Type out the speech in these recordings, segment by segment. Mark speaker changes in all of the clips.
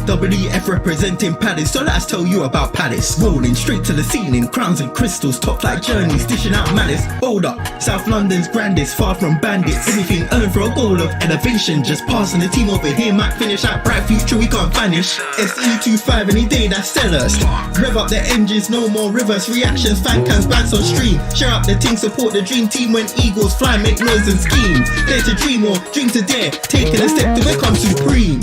Speaker 1: WF representing Palace, so let's tell you about Palace. Rolling straight to the ceiling, crowns and crystals, top like journeys, dishing out malice. Hold up, South London's grandest, far from bandits. Anything earned for a goal of elevation, just passing the team over here might finish out bright future, we can't vanish. SE25 any day, that's SELHURST. Rev up the engines, no more reverse reactions, fan cams, bands on stream. Share up the team, support the dream team when eagles fly, make noise and scheme. Dare to dream or dream to dare, taking a step to become supreme.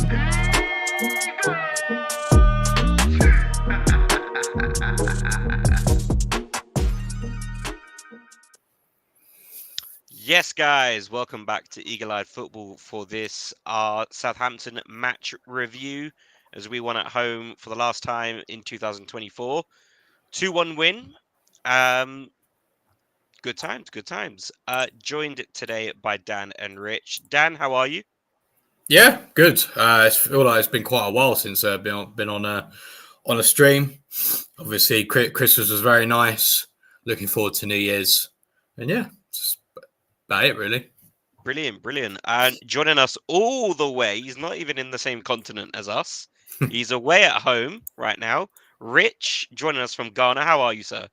Speaker 2: Yes, guys, welcome back to Eagle-Eyed Football for this our Southampton match review as we won at home for the last time in 2024. 2-1 win. Good times. Joined today by Dan and Rich. Dan, how are you?
Speaker 3: Yeah, good. I feel like it's been quite a while since I've been on a stream. Obviously, Christmas was very nice. Looking forward to New Year's. And yeah, just about it, really.
Speaker 2: Brilliant. And joining us all the way, he's not even in the same continent as us. He's away at home right now. Rich, joining us from Ghana. How are you, sir?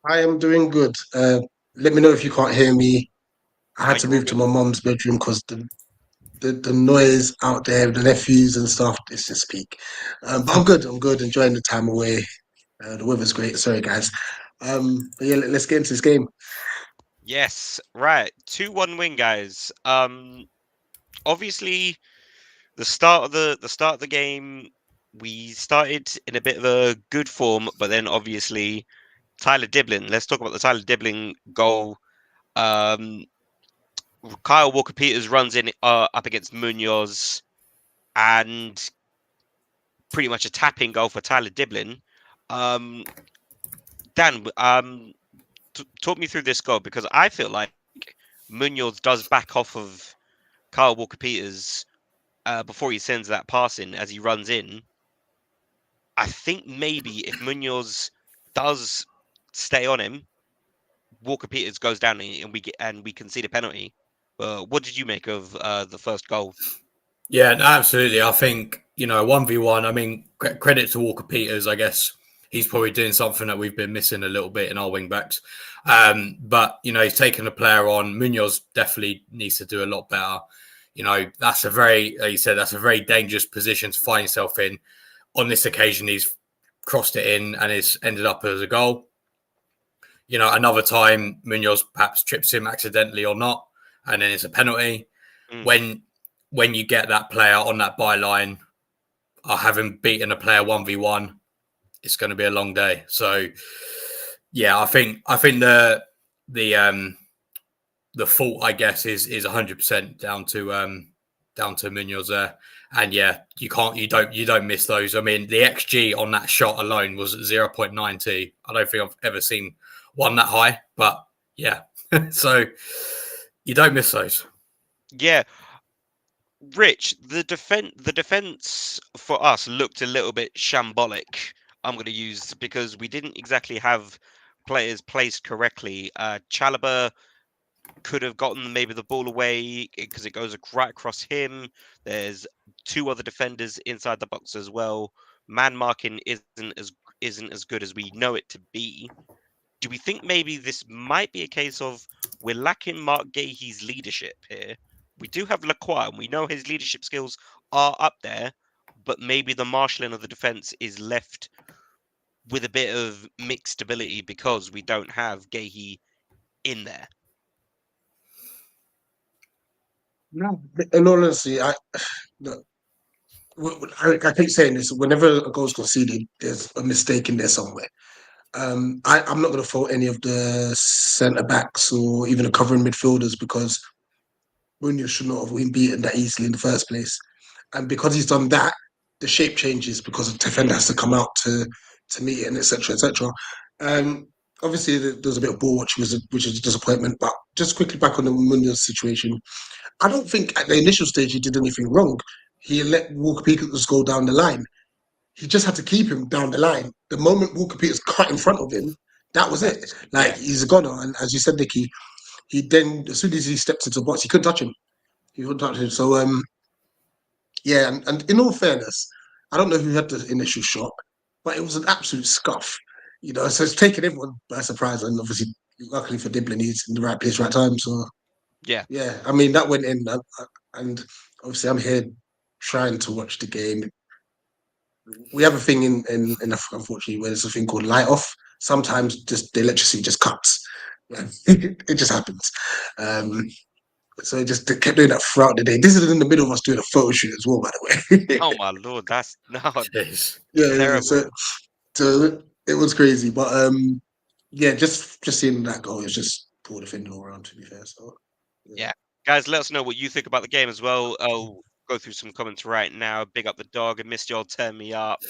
Speaker 4: I am doing good. Let me know if you can't hear me. I had to move to my mom's bedroom because the noise out there, the nephews and stuff, it's just peak. But I'm good. Enjoying the time away. The weather's great. Sorry, guys. But yeah, let's get into this game.
Speaker 2: Yes, right. 2-1 win, guys. Obviously, the start of the game, we started in a bit of a good form, but then obviously Tyler Diblin. Let's talk about the Tyler Diblin goal. Kyle Walker-Peters runs in up against Munoz, and pretty much a tapping goal for Tyler Diblin. Dan, talk me through this goal, because I feel like Munoz does back off of Kyle Walker-Peters before he sends that pass in as he runs in. I think maybe if Munoz does stay on him, Walker-Peters goes down and we concede a penalty. What did you make of the first goal?
Speaker 3: Yeah, absolutely. I think, 1v1, I mean, credit to Walker-Peters, I guess. He's probably doing something that we've been missing a little bit in our wing backs. But, he's taken a player on. Munoz definitely needs to do a lot better. That's a very, like you said, that's a very dangerous position to find yourself in. On this occasion, he's crossed it in and it's ended up as a goal. Another time, Munoz perhaps trips him accidentally or not, and then it's a penalty. When you get that player on that byline, or having beaten a player 1v1, it's going to be a long day. So, yeah, I think the fault, I guess, is 100% down to Munoz there. And yeah, you don't miss those. I mean, the XG on that shot alone was 0.92. I don't think I've ever seen one that high, but yeah. So you don't miss those.
Speaker 2: Yeah. Rich, the defense for us looked a little bit shambolic, I'm going to use, because we didn't exactly have players placed correctly. Chala could have gotten maybe the ball away because it goes right across him. There's two other defenders inside the box as well. Man marking isn't as good as we know it to be. Do we think maybe this might be a case of we're lacking Mark Gahey's leadership here? We do have Lacroix, and we know his leadership skills are up there, but maybe the marshalling of the defense is left with a bit of mixed stability because we don't have Gahey in there.
Speaker 4: No, in all honesty, I keep saying this. Whenever a goal's conceded, there's a mistake in there somewhere. I'm not going to fault any of the centre backs or even the covering midfielders, because Munoz should not have been beaten that easily in the first place. And because he's done that, the shape changes because the defender has to come out to meet it, and etc. etc. Obviously, there was a bit of ball watching, which was a disappointment. But just quickly back on the Munoz situation, I don't think at the initial stage he did anything wrong. He let Walker-Peters go down the line. He just had to keep him down the line. The moment Walker-Peters cut in front of him, that was it. Like, he's a goner. And as you said, Nicky, he then, as soon as he stepped into the box, he couldn't touch him. So, Yeah, and in all fairness, I don't know who had the initial shot, but it was an absolute scuff. So it's taken everyone by surprise, and obviously, luckily for Diblin, he's in the right place, right time. So
Speaker 2: Yeah.
Speaker 4: yeah, I mean that went in, and obviously I'm here trying to watch the game. We have a thing in unfortunately where there's a thing called light off. Sometimes just the electricity just cuts. It just happens. Um, so it just kept doing that throughout the day. This is in the middle of us doing a photo shoot as well, by the way.
Speaker 2: Oh my lord, that's no
Speaker 3: Jeez.
Speaker 4: Yeah.
Speaker 2: terrible.
Speaker 4: So it was crazy, but yeah, just seeing that goal is just poor defending all around. To be fair, so
Speaker 2: Yeah. Guys, let us know what you think about the game as well. I'll go through some comments right now. Big up the dog. I missed y'all. Turn me up.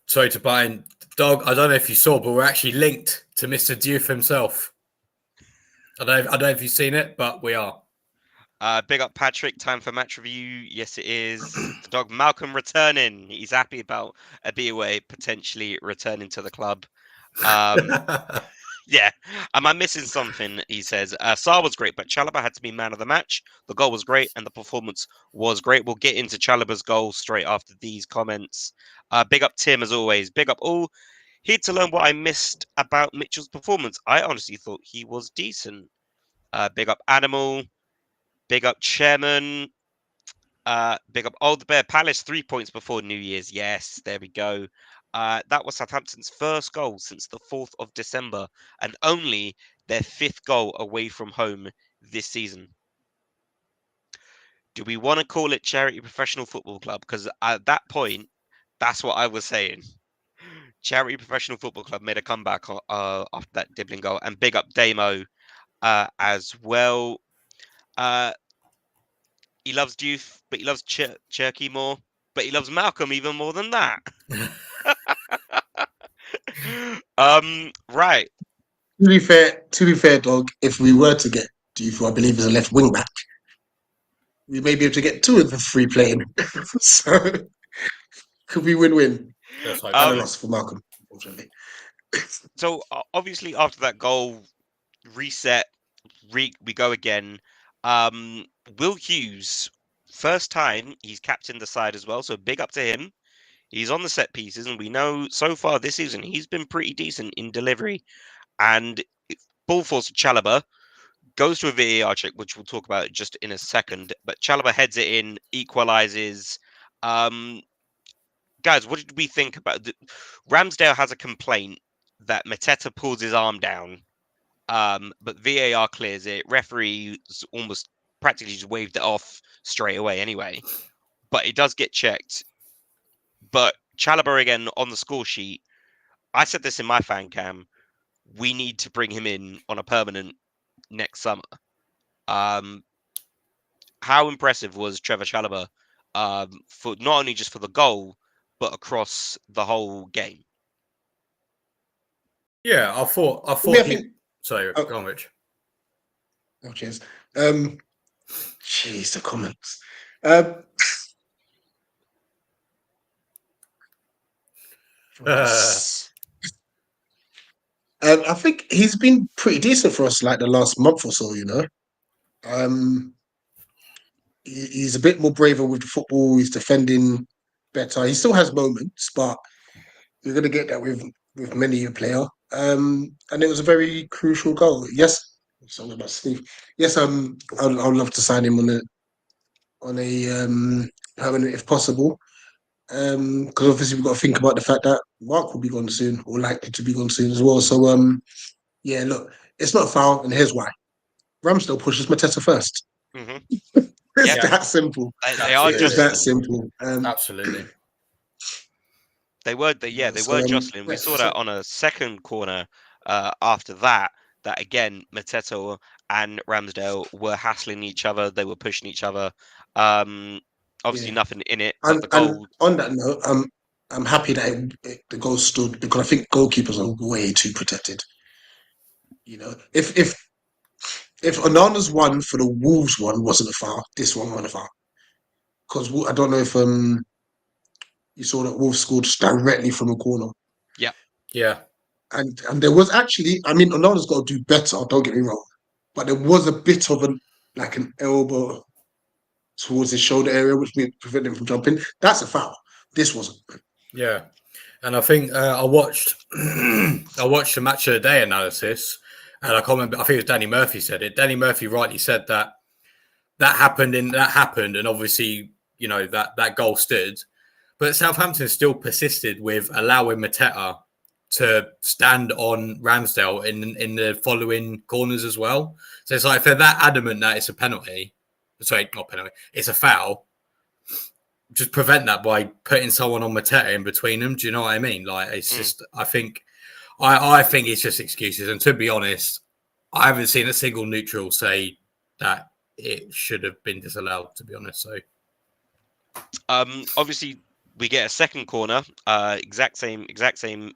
Speaker 3: Sorry to buy in. Dog, I don't know if you saw, but we're actually linked to Mr. Diouf himself. I don't know if you've seen it, but we are.
Speaker 2: Big up Patrick. Time for match review. Yes, it is. The dog Malcolm returning. He's happy about a B-Way potentially returning to the club. Yeah. Am I missing something? He says. Sarr was great, but Chalaba had to be man of the match. The goal was great, and the performance was great. We'll get into Chalaba's goal straight after these comments. Big up Tim as always. Big up all. Here to learn what I missed about Mitchell's performance. I honestly thought he was decent. Big up Animal. Big up Chairman. Big up Old Bear Palace, 3 points before New Year's. Yes, there we go. That was Southampton's first goal since the 4th of December and only their 5th goal away from home this season. Do we want to call it Charity Professional Football Club? Because at that point, that's what I was saying. Charity Professional Football Club made a comeback after that Diblin goal. And big up Damo as well. He loves Diouf, but he loves Cherky more. But he loves Malcolm even more than that. Right.
Speaker 4: To be fair, dog. If we were to get Diouf, I believe is a left wing back, we may be able to get 2 of the 3 playing. So could be win-win.
Speaker 3: Let's hope
Speaker 4: And a
Speaker 3: so.
Speaker 4: loss for Malcolm, unfortunately.
Speaker 2: So obviously after that goal, reset, we go again. Will Hughes, first time he's captained the side as well, so big up to him. He's on the set pieces, and we know so far this season he's been pretty decent in delivery. And ball force to Chalaba goes to a VAR check, which we'll talk about just in a second. But Chalaba heads it in, equalizes. Guys, what did we think about Ramsdale has a complaint that Mateta pulls his arm down, but VAR clears it. Referee almost practically just waved it off straight away anyway. But it does get checked. But Chalaba again on the score sheet. I said this in my fan cam. We need to bring him in on a permanent next summer. How impressive was Trevor Chalaba for not only just for the goal, but across the whole game?
Speaker 3: Yeah, I thought. Sorry, go on, Rich.
Speaker 4: Oh, cheers. Jeez, the comments. I think he's been pretty decent for us like the last month or so, He's a bit more braver with the football. He's defending better. He still has moments, but you're going to get that with many a player. And it was a very crucial goal. Yes, something about Steve. Yes, I'd love to sign him on a permanent if possible. Because obviously we've got to think about the fact that Mark will be gone soon, or likely to be gone soon as well. So yeah, look, it's not a foul, and here's why. Ramsdale pushes Mateta first.
Speaker 2: Mm-hmm.
Speaker 4: It's that simple.
Speaker 2: They are
Speaker 4: It's that simple.
Speaker 3: Absolutely.
Speaker 2: They were jostling. We saw that on a second corner after that again, Mateta and Ramsdale were hassling each other. They were pushing each other. Obviously nothing in it. But the goal...
Speaker 4: and on that note, I'm happy that the goal stood, because I think goalkeepers are way too protected. If Onana's one for the Wolves one wasn't a foul, this one wasn't a foul. Because I don't know if you saw that Wolves scored directly from a corner.
Speaker 3: Yeah.
Speaker 4: And there was actually, I mean, Onana's got to do better, don't get me wrong, but there was a bit of an elbow towards his shoulder area, which prevented him from jumping. That's a foul. This wasn't.
Speaker 3: Yeah, and I think I watched the match of the day analysis, and I can't remember. I think it was Danny Murphy said it. Danny Murphy rightly said that happened, and obviously that goal stood, but Southampton still persisted with allowing Mateta to stand on Ramsdale in the following corners as well. So it's like if they're that adamant that it's a penalty, sorry, not penalty, it's a foul. Just prevent that by putting someone on Mateta in between them. Do you know what I mean? Like it's just, I think it's just excuses. And to be honest, I haven't seen a single neutral say that it should have been disallowed. To be honest, so
Speaker 2: obviously we get a second corner, exact same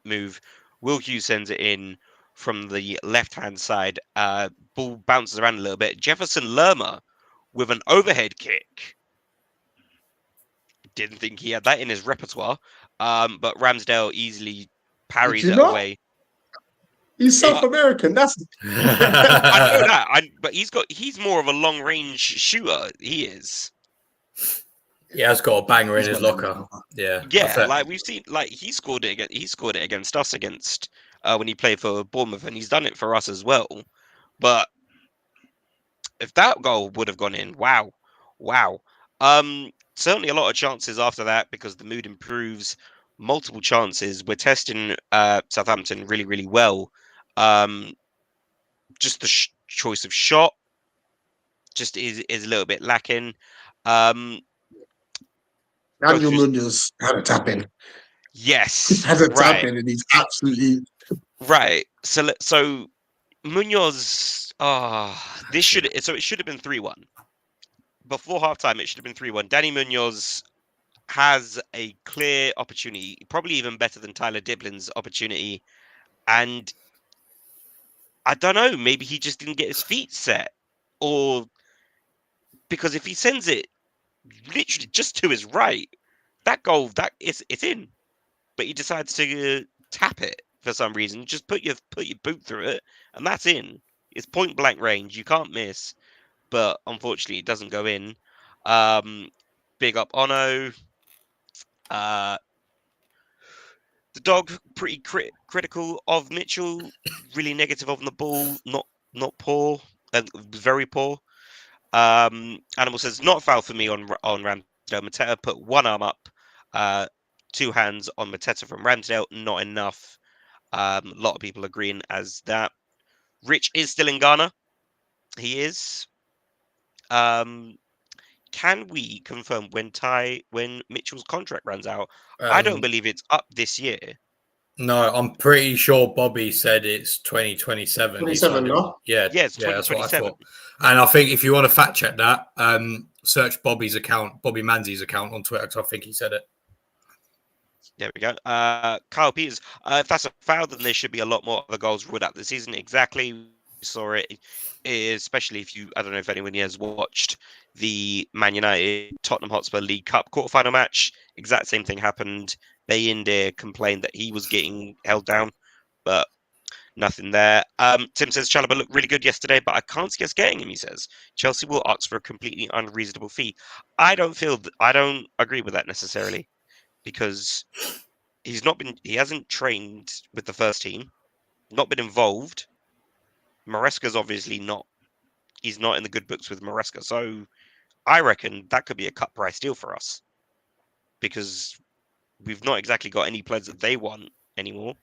Speaker 2: move. Will Hughes sends it in from the left-hand side. Ball bounces around a little bit. Jefferson Lerma with an overhead kick. Didn't think he had that in his repertoire, but Ramsdale easily parries it away.
Speaker 4: He's South American. That's
Speaker 2: I know that. But he's more of a long-range shooter. He is.
Speaker 3: He has got a banger in his locker. Yeah.
Speaker 2: Like we've seen, like he scored it against us when he played for Bournemouth, and he's done it for us as well. But if that goal would have gone in, wow. Certainly a lot of chances after that because the mood improves. Multiple chances. We're testing Southampton really, really well. Just the choice of shot just is a little bit lacking.
Speaker 4: Daniel Munoz had a tap in.
Speaker 2: Yes,
Speaker 4: had a tap in, and he's absolutely
Speaker 2: right. So Munoz. It should have been 3-1 before halftime. It should have been 3-1. Danny Munoz has a clear opportunity, probably even better than Tyler Diblin's opportunity, and I don't know. Maybe he just didn't get his feet set, or because if he sends it literally just to his right, that goal it's in. But he decides to tap it for some reason. Just put your boot through it, and that's in. It's point blank range. You can't miss. But unfortunately, it doesn't go in. Big up Ono. The dog pretty critical of Mitchell. Really negative on the ball. Not poor. And very poor. Animal says not a foul for me on Ramsdale. Mateta put one arm up. 2 hands on Mateta from Ramsdale. Not enough. A lot of people agreeing as that. Rich is still in Ghana. He is. Can we confirm when Mitchell's contract runs out? I don't believe it's up this year.
Speaker 3: No, I'm pretty sure Bobby said it's 2027.
Speaker 4: 27, no?
Speaker 3: Yeah,
Speaker 2: it's 2027.
Speaker 3: That's what I thought. And I think if you want to fact check that, search Bobby Manzi's account on Twitter, because I think he said it.
Speaker 2: There we go. Kyle Peters. If that's a foul, then there should be a lot more other goals ruled out this season. Exactly. We saw it, especially I don't know if anyone here has watched the Man United Tottenham Hotspur League Cup quarterfinal match. Exact same thing happened. Bayindir complained that he was getting held down, but nothing there. Tim says Chala looked really good yesterday, but I can't see us getting him. He says Chelsea will ask for a completely unreasonable fee. I don't agree with that necessarily, because he hasn't trained with the first team, not been involved. Maresca's obviously not. He's not in the good books with Maresca, so I reckon that could be a cut price deal for us, because we've not exactly got any players that they want anymore.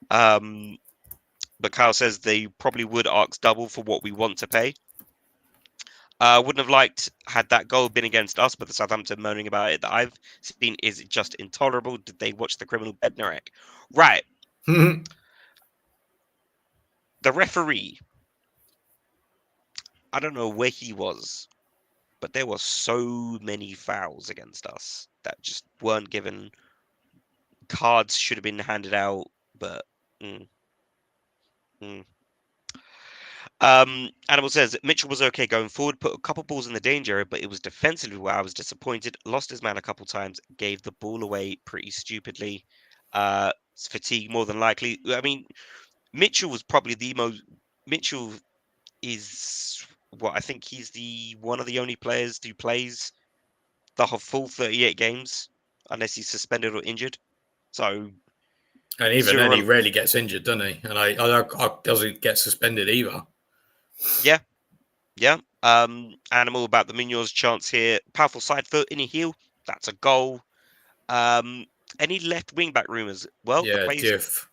Speaker 2: But Kyle says they probably would ask double for what we want to pay. Wouldn't have liked had that goal been against us, but the Southampton moaning about it that I've seen is just intolerable. Did they watch the criminal Bednarek? Right. The referee, I don't know where he was, but there were so many fouls against us that just weren't given. Cards should have been handed out, but Animal says Mitchell was okay going forward, put a couple balls in the danger area, but it was defensively where I was disappointed. Lost his man a couple times, gave the ball away pretty stupidly. Fatigue more than likely. I mean, Mitchell was probably the most. Mitchell is I think he's one of the only players who plays the full 38 games unless he's suspended or injured. So,
Speaker 3: and even then, he
Speaker 2: Cyril,
Speaker 3: rarely gets injured, doesn't he? And I doesn't get suspended either.
Speaker 2: yeah. Animal about the Munoz chance here. Powerful side foot in a heel. That's a goal. Any left wing back rumours? Well,
Speaker 3: Yeah, Diff.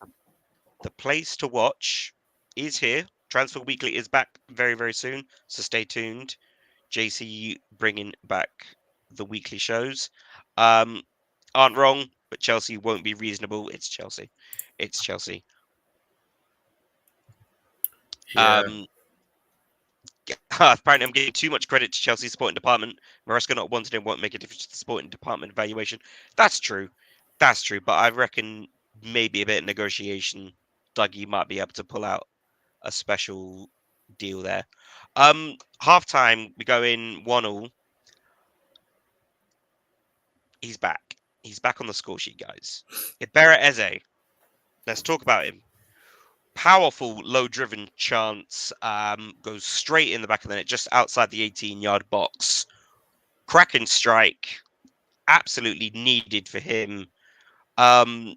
Speaker 2: the place to watch is here. Transfer Weekly is back very, very soon, so stay tuned. JC bringing back the weekly shows. Aren't wrong, but Chelsea won't be reasonable. It's Chelsea. It's Chelsea.
Speaker 3: Yeah.
Speaker 2: Apparently, I'm giving too much credit to Chelsea's sporting department. Maresca not wanted him won't make a difference to the sporting department evaluation. That's true. That's true. But I reckon maybe a bit of negotiation, Dougie might be able to pull out a special deal there. Half time, we go in 1-1. He's back. He's back on the score sheet, guys. Ibera Eze. Let's talk about him. Powerful, low-driven chance. Goes straight in the back of the net, just outside the 18-yard box. Cracking strike. Absolutely needed for him. Talk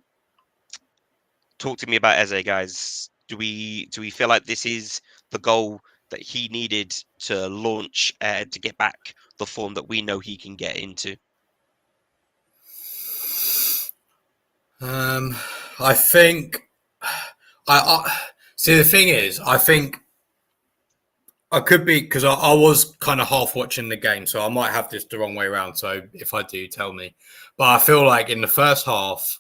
Speaker 2: to me about Eze, guys. Do we feel like this is the goal that he needed to launch to get back the form that we know he can get into?
Speaker 3: I think I see. The thing is, I think I could be, because I was kind of half watching the game, so I might have this the wrong way around. So if I do, tell me. But I feel like in the first half,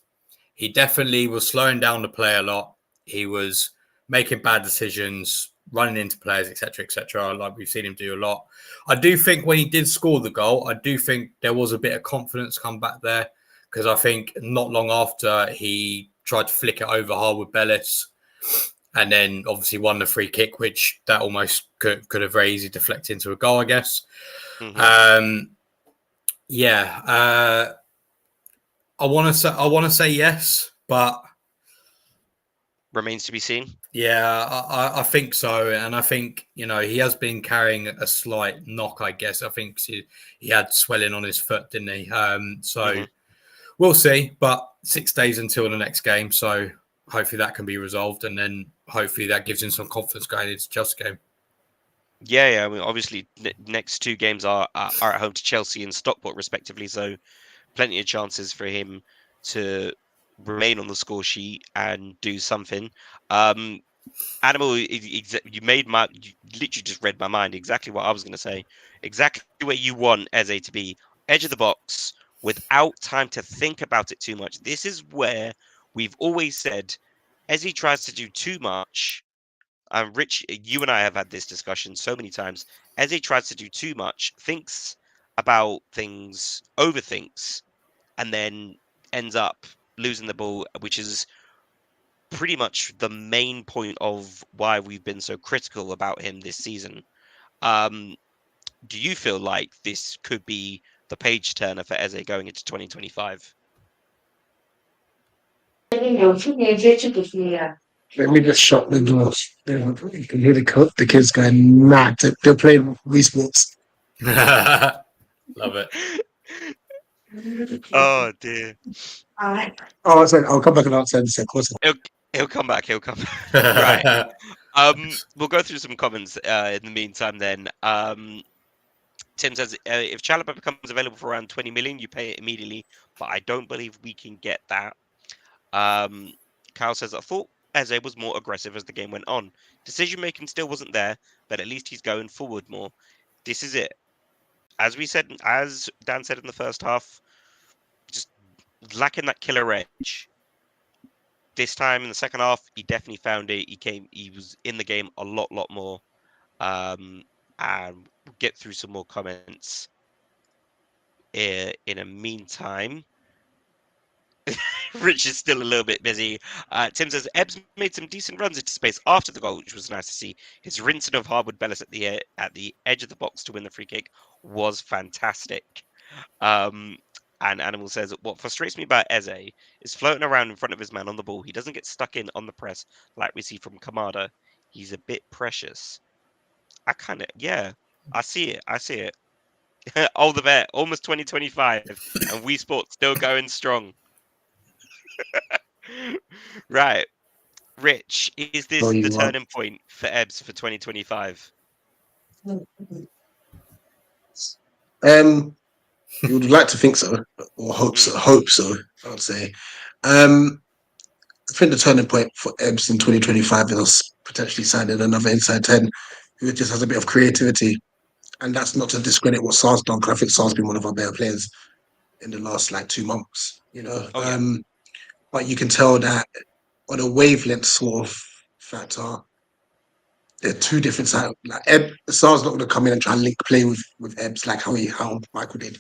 Speaker 3: he definitely was slowing down the play a lot. He was making bad decisions, running into players, etc., like we've seen him do a lot. I do think when he did score the goal, I do think there was a bit of confidence come back there, because I think not long after he tried to flick it over Harwood Bellis, and then obviously won the free kick, which that almost could have very easily deflected into a goal, I guess.
Speaker 2: Mm-hmm.
Speaker 3: I want to say yes, but
Speaker 2: Remains to be seen.
Speaker 3: yeah, I think so. And I think, he has been carrying a slight knock, I guess. I think he had swelling on his foot, didn't he? So we'll see. But 6 days until the next game. So hopefully that can be resolved. And then hopefully that gives him some confidence going into Chelsea game.
Speaker 2: Yeah. I mean, obviously, next two games are at home to Chelsea and Stockport, respectively. So plenty of chances for him to remain on the score sheet and do something. Animal, you literally just read my mind. Exactly what I was going to say. Exactly where you want Eze to be. Edge of the box without time to think about it too much. This is where we've always said Eze tries to do too much. And Rich, you and I have had this discussion so many times. Eze tries to do too much, thinks about things, overthinks, and then ends up losing the ball, which is pretty much the main point of why we've been so critical about him this season. Do you feel like this could be the page turner for Eze going into 2025?
Speaker 4: Let me just shut the door. You can hear the kids going mad. They're playing Wii Sports.
Speaker 3: Love it.
Speaker 2: Oh dear.
Speaker 4: Oh, I said I'll come back and answer in a second.
Speaker 2: He'll come back. He'll come back. Right. We'll go through some comments in the meantime. Then Tim says if Chala becomes available for around 20 million, you pay it immediately. But I don't believe we can get that. Kyle says I thought Eze was more aggressive as the game went on. Decision making still wasn't there, but at least he's going forward more. This is it. As Dan said in the first half, just lacking that killer edge. This time in the second half, he definitely found it. He was in the game a lot more. And we'll get through some more comments in a meantime. Rich is still a little bit busy. Tim says Ebbs made some decent runs into space after the goal, which was nice to see. His rinsing of Harwood Bellis at the edge of the box to win the free kick was fantastic. And Animal says what frustrates me about Eze is floating around in front of his man on the ball. He doesn't get stuck in on the press like we see from Kamada. He's a bit precious. I kind of, yeah, I see it. I see it. Oh, the vet, almost 2025, and Wii Sports still going strong. Right, Rich, is
Speaker 4: So
Speaker 2: this the
Speaker 4: you want.
Speaker 2: turning point for Ebbs for 2025?
Speaker 4: You would like to think so, or hope so. Hope so. I would say. I think the turning point for Ebbs in 2025 is us potentially signing another inside 10 who just has a bit of creativity. And that's not to discredit what Sar's done, because I think Sar's been one of our better players in the last like 2 months,
Speaker 2: Oh yeah.
Speaker 4: But you can tell that on a wavelength sort of factor, they're two different sides. Like Sar's not going to come in and try and link play with Ebbs like how Michael did,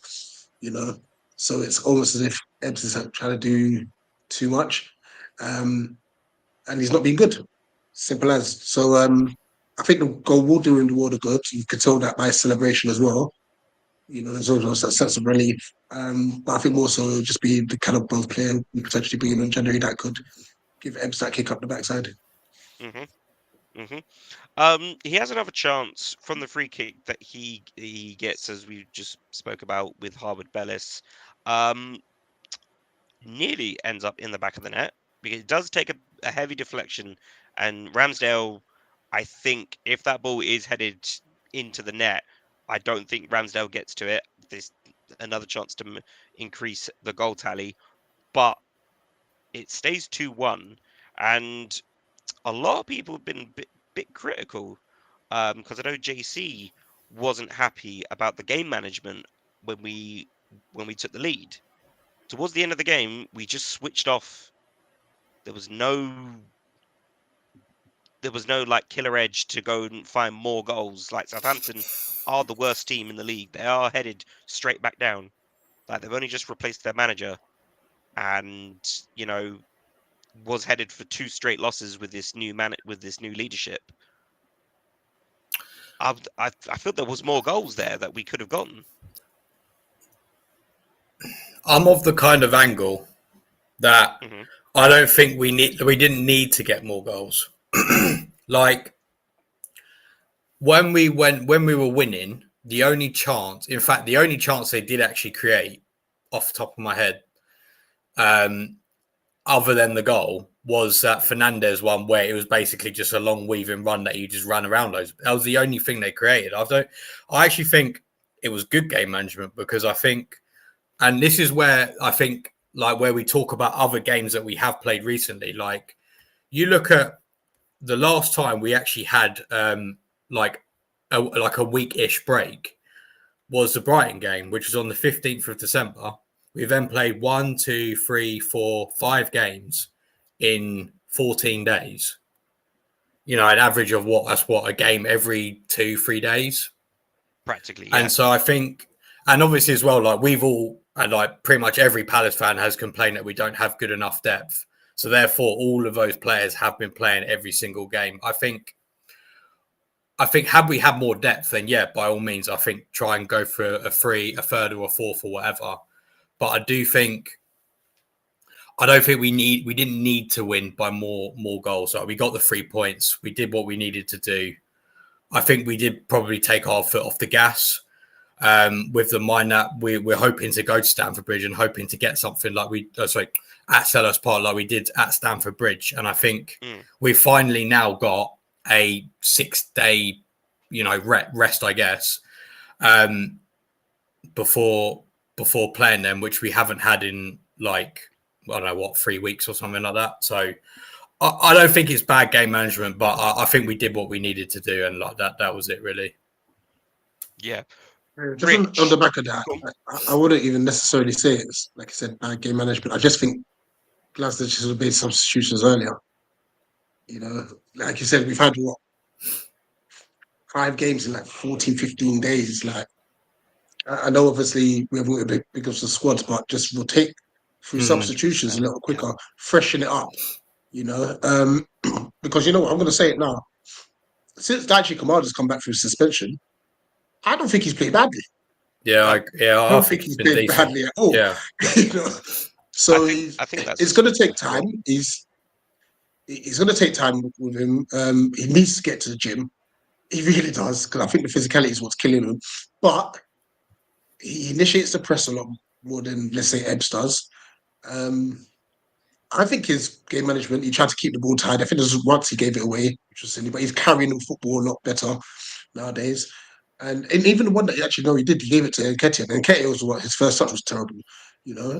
Speaker 4: you know. So it's almost as if Ebbs is trying to do too much. And he's not been good. Simple as. So I think the goal will do him the world of good. You could tell that by his celebration as well. There's also a sense of relief. But I think more so it'll just be the kind of both player we potentially bring in January that could give Ebbs that kick up the backside.
Speaker 2: He has another chance from the free kick that he gets, as we just spoke about with Harvard Bellis. Nearly ends up in the back of the net because it does take a heavy deflection, and Ramsdale, I think if that ball is headed into the net, I don't think Ramsdale gets to it. There's another chance to increase the goal tally, but it stays 2-1, and a lot of people have been a bit critical because I know JC wasn't happy about the game management when we took the lead. Towards the end of the game, we just switched off. There was no like killer edge to go and find more goals. Like Southampton are the worst team in the league. They are headed straight back down. Like they've only just replaced their manager, and was headed for 2 straight losses with this new leadership. I feel there was more goals there that we could have gotten.
Speaker 3: I'm of the kind of angle that I don't think we didn't need to get more goals. Like when we were winning, the only chance they did actually create, off the top of my head, other than the goal, was that Fernandez one where it was basically just a long weaving run that you just ran around those. That was the only thing they created. I actually think it was good game management, because I think, and this is where I think, like, where we talk about other games that we have played recently, like you look at the last time we actually had like a week-ish break was the Brighton game, which was on the 15th of December. We then played 1, 2, 3, 4, 5 games in 14 days. An average of a game every 2-3 days.
Speaker 2: Practically, yeah.
Speaker 3: And so I think, and obviously as well, like we've all, and like pretty much every Palace fan has complained that we don't have good enough depth. So therefore, all of those players have been playing every single game. I think had we had more depth, then yeah, by all means, I think try and go for a third or a fourth or whatever. But I don't think we didn't need to win by more goals. Like we got the 3 points. We did what we needed to do. I think we did probably take our foot off the gas with the mind that we're hoping to go to Stamford Bridge and hoping to get something like at Selhurst Park like we did at Stamford Bridge. And I think we've finally now got a 6-day, rest, I guess, before playing them, which we haven't had in like, I don't know, 3 weeks or something like that. So I don't think it's bad game management, but I think we did what we needed to do, and like that was it really.
Speaker 2: Yeah.
Speaker 4: Just on the back of that, I wouldn't even necessarily say it's, like I said, bad game management. I just think Glasgow should have made substitutions earlier. Like you said, we've had 5 games in like 14, 15 days. Like, I know obviously we haven't got a big of the squad, but just rotate through substitutions a little quicker, freshen it up, because you know what, I'm going to say it now. Since Daichi Kamada's come back from suspension, I don't think he's played badly.
Speaker 3: Yeah, I don't think
Speaker 4: he's played badly at all.
Speaker 3: Yeah.
Speaker 4: So
Speaker 2: I think that's
Speaker 4: it's going to take time. It's going to take time with him. He needs to get to the gym. He really does, because I think the physicality is what's killing him. But he initiates the press a lot more than, let's say, Ebbs does. I think his game management, he tried to keep the ball tight. I think there's once he gave it away, which was silly, but he's carrying the football a lot better nowadays. And even the one that actually, no, he did, he gave it to Nketiah. And Nketiah was what, his first touch was terrible, you know.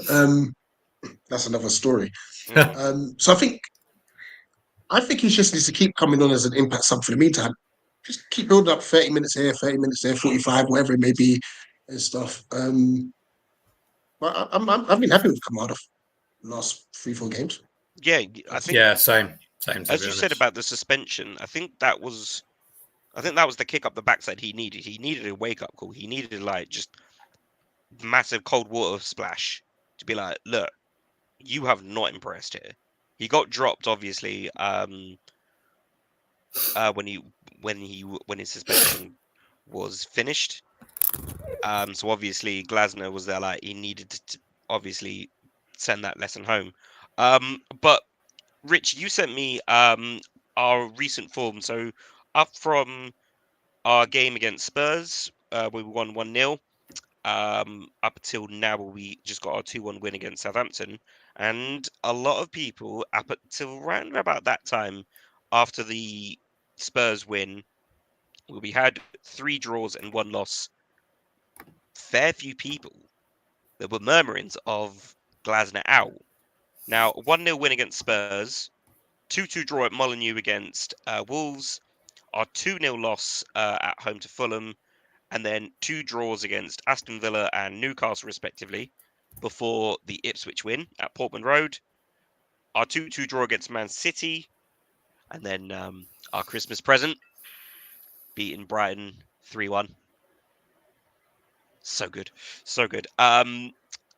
Speaker 4: That's another story. So I think he just needs to keep coming on as an impact sub for the meantime. Just keep building up 30 minutes here, 30 minutes there, 45, whatever it may be, and stuff. But I've been happy with Kamada the last 3-4 games.
Speaker 2: Yeah, I think.
Speaker 3: Yeah, same.
Speaker 2: As you said about the suspension, I think that was the kick up the backside he needed. He needed a wake up call. He needed like just massive cold water splash to be like, look, you have not impressed here. He got dropped, obviously, when his suspension was finished. So obviously Glasner was there, like he needed to obviously send that lesson home. But Rich, you sent me our recent form. So up from our game against Spurs, we won 1-0. Up until now, we just got our 2-1 win against Southampton. And a lot of people, up until around about that time, after the Spurs win, we had 3 draws and 1 loss. Fair few people, there were murmurings of Glasner out. Now, 1-0 win against Spurs, 2-2 draw at Molineux against Wolves, our 2-0 loss at home to Fulham, and then 2 draws against Aston Villa and Newcastle, respectively, before the Ipswich win at Portman Road, our 2-2 draw against Man City, and then our Christmas present, beating Brighton 3-1. So good. So good.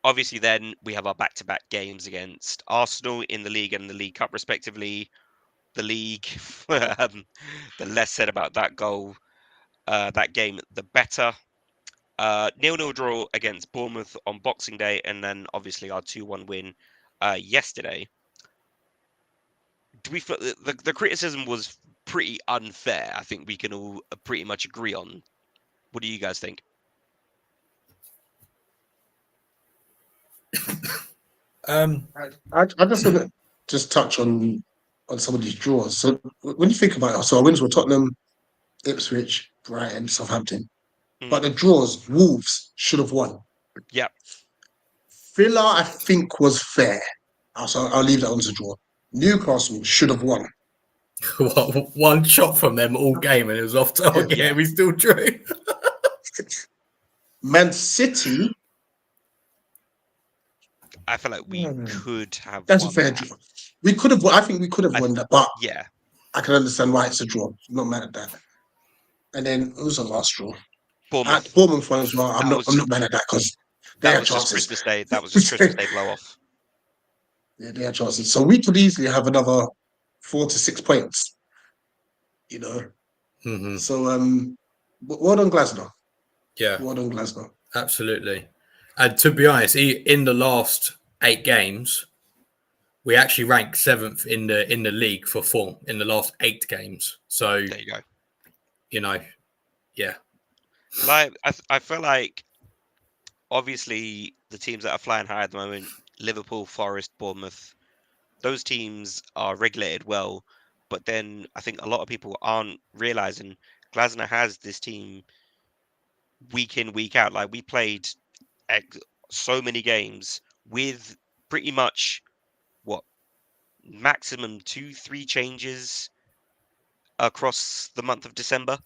Speaker 2: Obviously, then we have our back-to-back games against Arsenal in the league and the League Cup, respectively. The league, the less said about that goal, that game, the better. 0-0 draw against Bournemouth on Boxing Day, and then obviously our 2-1 win yesterday. Do we feel the criticism was pretty unfair? I think we can all pretty much agree on. What do you guys think?
Speaker 4: I just want to just touch on some of these draws. So when you think about it, so our wins were Tottenham, Ipswich, Brighton, Southampton. But the draws, Wolves should have won.
Speaker 2: Yeah.
Speaker 4: Villa, I think, was fair. So I'll leave that on as a draw. Newcastle should have won.
Speaker 3: One shot from them all game and it was off target.
Speaker 2: Yeah.
Speaker 3: We still drew.
Speaker 4: Man City.
Speaker 2: I feel like we could have.
Speaker 4: That's
Speaker 2: won
Speaker 4: a fair
Speaker 2: that.
Speaker 4: draw. We could have. I think we could have won that, but
Speaker 2: yeah,
Speaker 4: I can understand why it's a draw. I'm not mad at that. And then it was the last draw. Bournemouth one as well. I'm not mad at that because they had chances.
Speaker 2: Christmas Day. That was just Christmas Day blow off.
Speaker 4: Yeah, they had chances. So we could easily have another 4 to 6 points. You know.
Speaker 3: Mm-hmm.
Speaker 4: So well done, Glasner.
Speaker 3: Yeah.
Speaker 4: Well done, Glasner.
Speaker 3: Absolutely. And to be honest, in the last 8 games, we actually ranked 7th in the league for form in the last 8 games. So
Speaker 2: there you go.
Speaker 3: You know, yeah.
Speaker 2: Like I feel like obviously the teams that are flying high at the moment, Liverpool, Forest, Bournemouth, those teams are regulated well. But then I think a lot of people aren't realizing Glasner has this team week in, week out. Like we played so many games with pretty much maximum 2-3 changes across the month of December.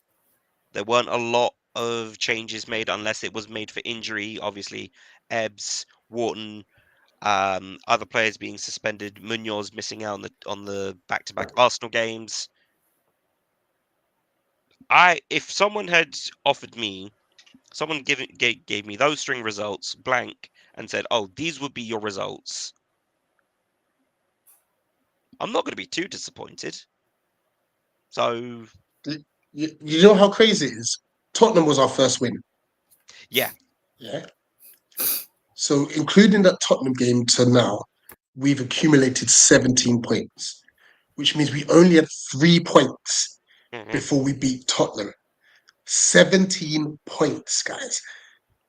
Speaker 2: There weren't a lot of changes made unless it was made for injury. Obviously, Ebbs, Wharton, other players being suspended. Munoz missing out on the back-to-back Arsenal games. If someone had offered me, someone gave me those string results blank and said, "Oh, these would be your results," I'm not going to be too disappointed. So,
Speaker 4: you know how crazy it is? Tottenham was our first win.
Speaker 2: Yeah.
Speaker 4: Yeah. So, including that Tottenham game to now, we've accumulated 17 points, which means we only had 3 points before we beat Tottenham. 17 points, guys.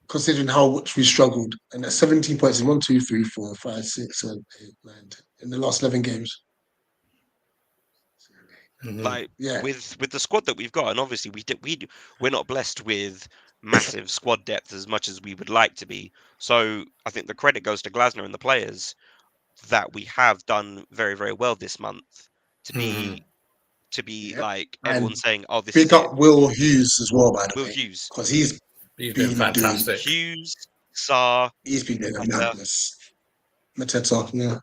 Speaker 4: Considering how much we struggled, and that 17 points in 1, 2, 3, 4, 5, 6, 7, 8, 9, 10 in the last 11 games.
Speaker 2: Like
Speaker 4: Yeah,
Speaker 2: with the squad that we've got, and obviously we're not blessed with massive squad depth as much as we would like to be. So I think the credit goes to Glasner and the players that we have done very, very well this month to be
Speaker 4: yep.
Speaker 2: like
Speaker 4: And
Speaker 2: everyone saying, "Oh, this is
Speaker 4: big
Speaker 2: it."
Speaker 4: up Will Hughes as well, by the
Speaker 2: Will
Speaker 4: way,
Speaker 2: Hughes,
Speaker 4: because he's
Speaker 3: He's been
Speaker 4: been doing.
Speaker 3: fantastic.
Speaker 2: Hughes, Saar,
Speaker 4: He's been doing a
Speaker 2: Mateta.
Speaker 4: madness. Mateta, yeah.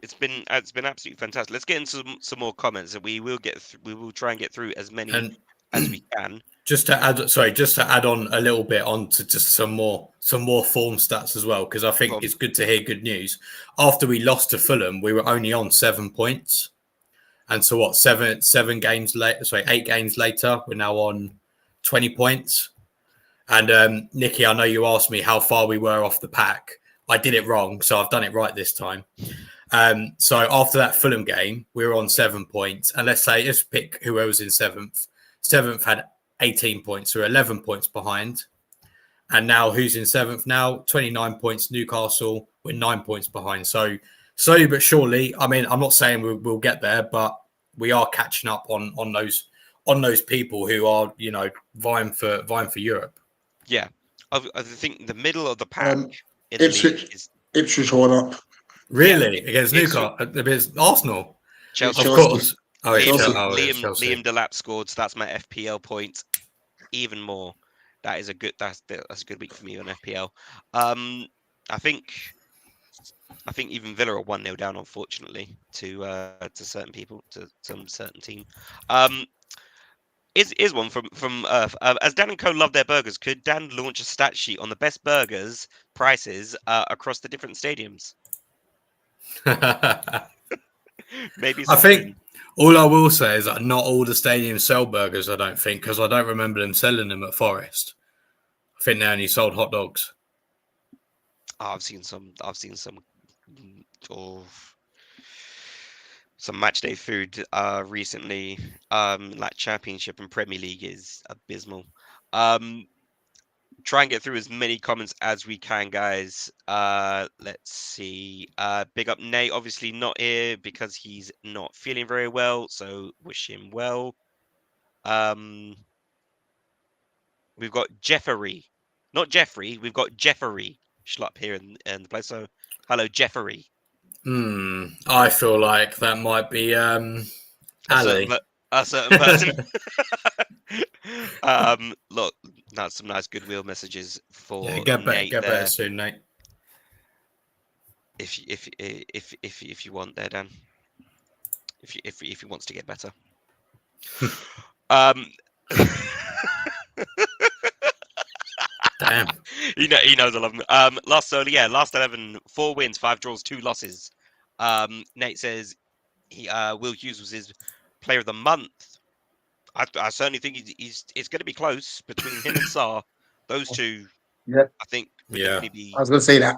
Speaker 2: It's been absolutely fantastic. Let's get into some more comments, and we will we will try and get through as many
Speaker 3: And
Speaker 2: as we can.
Speaker 3: just to add on a little bit on to just some more form stats as well, because I think it's good to hear good news. After we lost to Fulham, we were only on 7 points, and so what? 8 games later, we're now on 20 points. And Nicky, I know you asked me how far we were off the pack. I did it wrong, so I've done it right this time. So after that Fulham game, we were on 7 points, and let's pick whoever was in seventh. Seventh had 18 points, so we're 11 points behind. And now who's in seventh now? 29 points, Newcastle. We're 9 points behind. So slowly but surely, I mean, I'm not saying we'll get there, but we are catching up on those people who are, vying for Europe.
Speaker 2: Yeah, I think the middle of the pack in the
Speaker 4: Ipswich,
Speaker 2: league is
Speaker 4: Ipswich one up.
Speaker 3: Really? Against
Speaker 2: Ipswich.
Speaker 3: Newcastle? Against Arsenal?
Speaker 2: Chelsea.
Speaker 3: Of
Speaker 4: Chelsea.
Speaker 3: course. Oh, it's
Speaker 4: Chelsea.
Speaker 3: Chelsea.
Speaker 2: Liam Delap scored, so that's my FPL point. Even more, that's a good week for me on FPL. I think even Villa are 1-0 down, unfortunately, to certain people, to some certain team. Is one from as Dan and Co love their burgers. Could Dan launch a stat sheet on the best burgers prices across the different stadiums? Maybe
Speaker 3: I think all I will say is that not all the stadiums sell burgers. I don't think, because I don't remember them selling them at Forest. I think they only sold hot dogs.
Speaker 2: I've seen some some match day food recently. Like Championship and Premier League is abysmal. Try and get through as many comments as we can, guys. Let's see. Big up Nate, obviously not here because he's not feeling very well, so wish him well. We've got Jeffrey, not Jeffrey. We've got Jeffrey Schlupp here in the place. So hello, Jeffrey.
Speaker 3: I feel like that might be Ali.
Speaker 2: A certain person. Look, that's some nice goodwill messages for
Speaker 3: get
Speaker 2: Nate
Speaker 3: better soon, Nate.
Speaker 2: If you want there, Dan. If he wants to get better.
Speaker 3: Damn.
Speaker 2: He knows I love him. Last 11, 4 wins, 5 draws, 2 losses. Nate says Will Hughes was his player of the month. I certainly think it's going to be close between him and Saar. Those two,
Speaker 4: Yeah.
Speaker 2: I think, would definitely be.
Speaker 4: I was going to say that.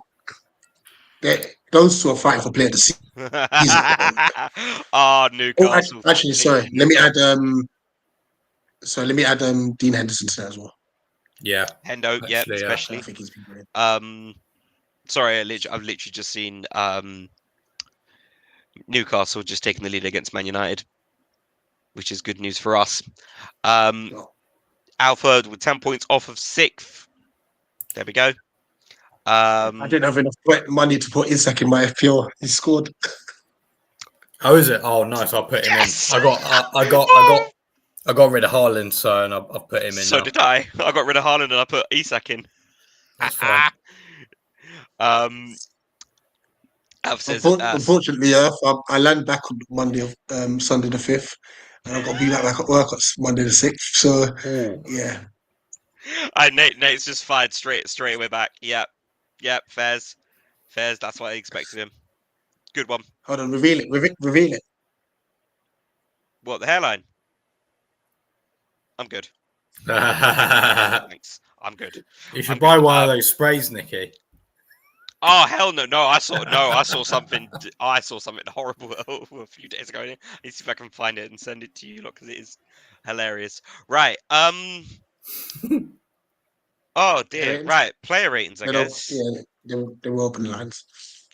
Speaker 4: Those two are fighting for player of the season.
Speaker 2: Newcastle.
Speaker 4: Actually, sorry. Let me add. Let me add Dean Henderson to that as well.
Speaker 3: Yeah,
Speaker 2: Hendo.
Speaker 3: Actually,
Speaker 2: Yeah,
Speaker 3: yeah.
Speaker 2: especially.
Speaker 4: I think he's been brilliant.
Speaker 2: Sorry, I've literally just seen Newcastle just taking the lead against Man United, which is good news for us. Alfred with 10 points off of 6th. There we go.
Speaker 4: I didn't have enough money to put Isak in my FPL. He scored.
Speaker 3: Oh, is it? Oh, nice. I'll put him in. I got rid of Haaland, so and I've put him in.
Speaker 2: So
Speaker 3: now.
Speaker 2: did I. I got rid of Haaland and I put Isak in.
Speaker 3: That's fine.
Speaker 2: Alf says,
Speaker 4: Unfortunately, I land back on Monday of Sunday the 5th, and I've got to be back at work on Monday the 6th. So yeah.
Speaker 2: Nate's just fired straight away back. Yep, Fairs. That's what I expected him. Good one.
Speaker 4: Hold on, reveal it.
Speaker 2: What, the hairline? I'm good.
Speaker 3: You
Speaker 2: Thanks. I'm good.
Speaker 3: should buy one of those sprays, Nicky.
Speaker 2: Oh hell no! I saw something. I saw something horrible a few days ago. Let's see if I can find it and send it to you, look, because it is hilarious. Right. Oh dear.
Speaker 4: ratings?
Speaker 2: Right. Player ratings, I
Speaker 4: They don't.
Speaker 2: guess.
Speaker 4: Yeah, they were open lines.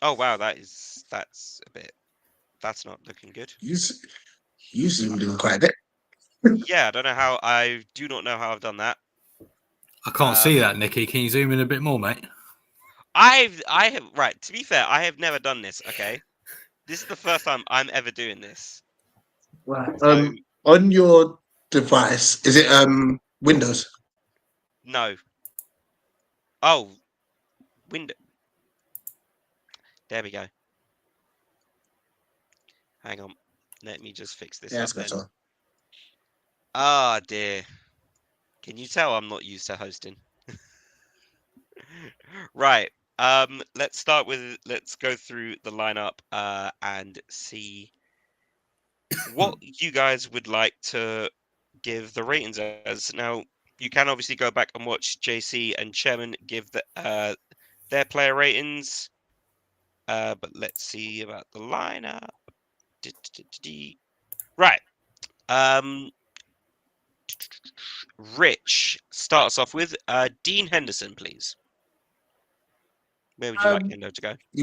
Speaker 2: Oh wow, that's a bit. That's not looking good.
Speaker 4: You zoomed in quite a bit.
Speaker 2: Yeah, I don't know how. I do not know how I've done that.
Speaker 3: I can't see that, Nicky. Can you zoom in a bit more, mate?
Speaker 2: I have right. To be fair, I have never done this. Okay, this is the first time I'm ever doing this.
Speaker 4: Right.
Speaker 2: So
Speaker 4: On your device, is it Windows?
Speaker 2: no. Oh, window. There we go. Hang on. Let me just fix this
Speaker 4: Yeah,
Speaker 2: up
Speaker 4: it's
Speaker 2: then.
Speaker 4: better.
Speaker 2: Ah dear. Can you tell I'm not used to hosting? Right. Let's go through the lineup and see what you guys would like to give the ratings as. Now, you can obviously go back and watch JC and Chairman give their player ratings. But let's see about the lineup. Right. Rich, start us off with Dean Henderson, please. Where would you like Hendo to go?
Speaker 4: He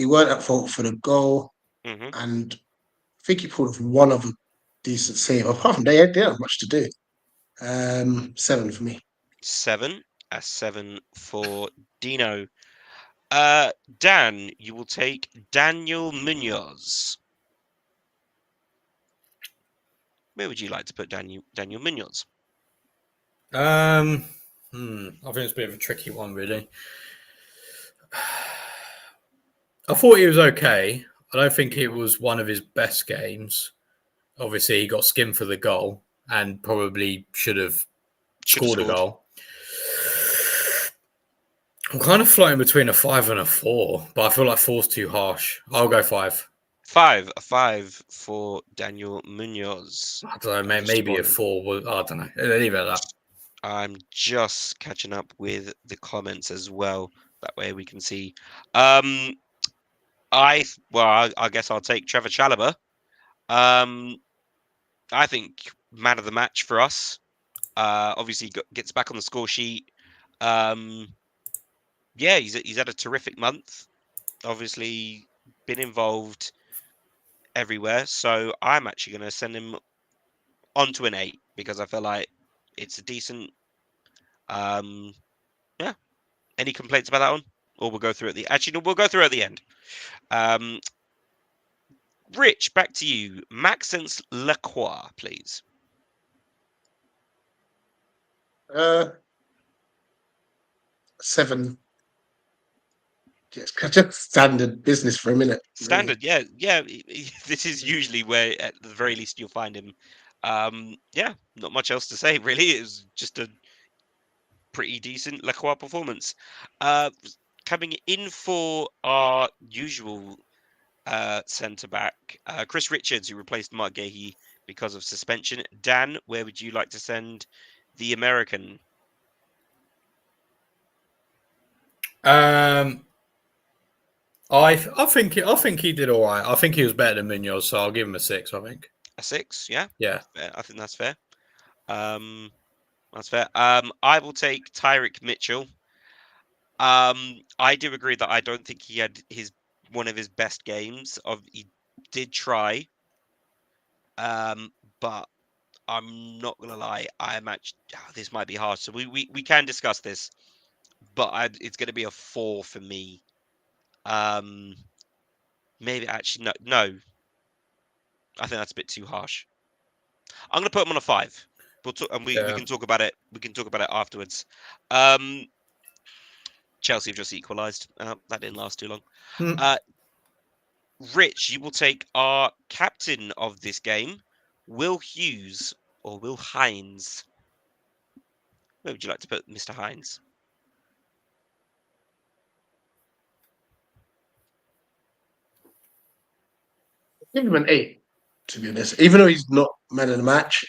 Speaker 4: weren't at fault for the goal,
Speaker 2: Mm-hmm.
Speaker 4: and I think he pulled off one other decent save. Apart from that, they didn't have much to do. 7 for me.
Speaker 2: 7. A 7 for Dino. Dan, you will take Daniel Munoz. Where would you like to put Daniel Munoz?
Speaker 3: I think it's a bit of a tricky one, really. I thought he was okay. I don't think it was one of his best games. Obviously, he got skimmed for the goal and probably should have scored a goal. I'm kind of floating between a 5 and a 4, but I feel like 4's too harsh. I'll go 5.
Speaker 2: 5. A 5 for Daniel Munoz.
Speaker 3: I don't know, maybe a 4. I don't know. Leave it at that.
Speaker 2: I'm just catching up with the comments as well. That way we can see. I guess I'll take Trevor Chalobah. I think man of the match for us. Obviously gets back on the score sheet. Yeah, he's had a terrific month. Obviously been involved everywhere. So I'm actually going to send him on to an 8 because I feel like it's a decent. Yeah. Any complaints about that one? Or we'll go through at the. Actually, no, we'll go through at the end. Rich, back to you. Maxence Lacroix, please.
Speaker 4: 7. Just standard business for a minute.
Speaker 2: Standard, really. Yeah. This is usually where, at the very least, you'll find him. Yeah, not much else to say, really. It was just a pretty decent Lacroix performance. Coming in for our usual centre back, Chris Richards, who replaced Mark Gahey because of suspension. Dan, where would you like to send the American?
Speaker 3: I think he did all right. I think he was better than Munoz, so I'll give him a 6. I think
Speaker 2: A 6, yeah.
Speaker 3: Yeah,
Speaker 2: I think that's fair. That's fair. I will take Tyrick Mitchell. I do agree that I don't think he had one of his best games. He did try, but I'm not gonna lie. This might be hard, so we can discuss this, but it's gonna be a 4 for me. Maybe actually no. I think that's a bit too harsh. I'm gonna put him on a 5. We can talk about it. We can talk about it afterwards. Chelsea have just equalised. That didn't last too long. Rich, you will take our captain of this game, Will Hughes or Will Hines. Where would you like to put Mr. Hines?
Speaker 4: Give him an 8, to be honest. Even though he's not man of the match,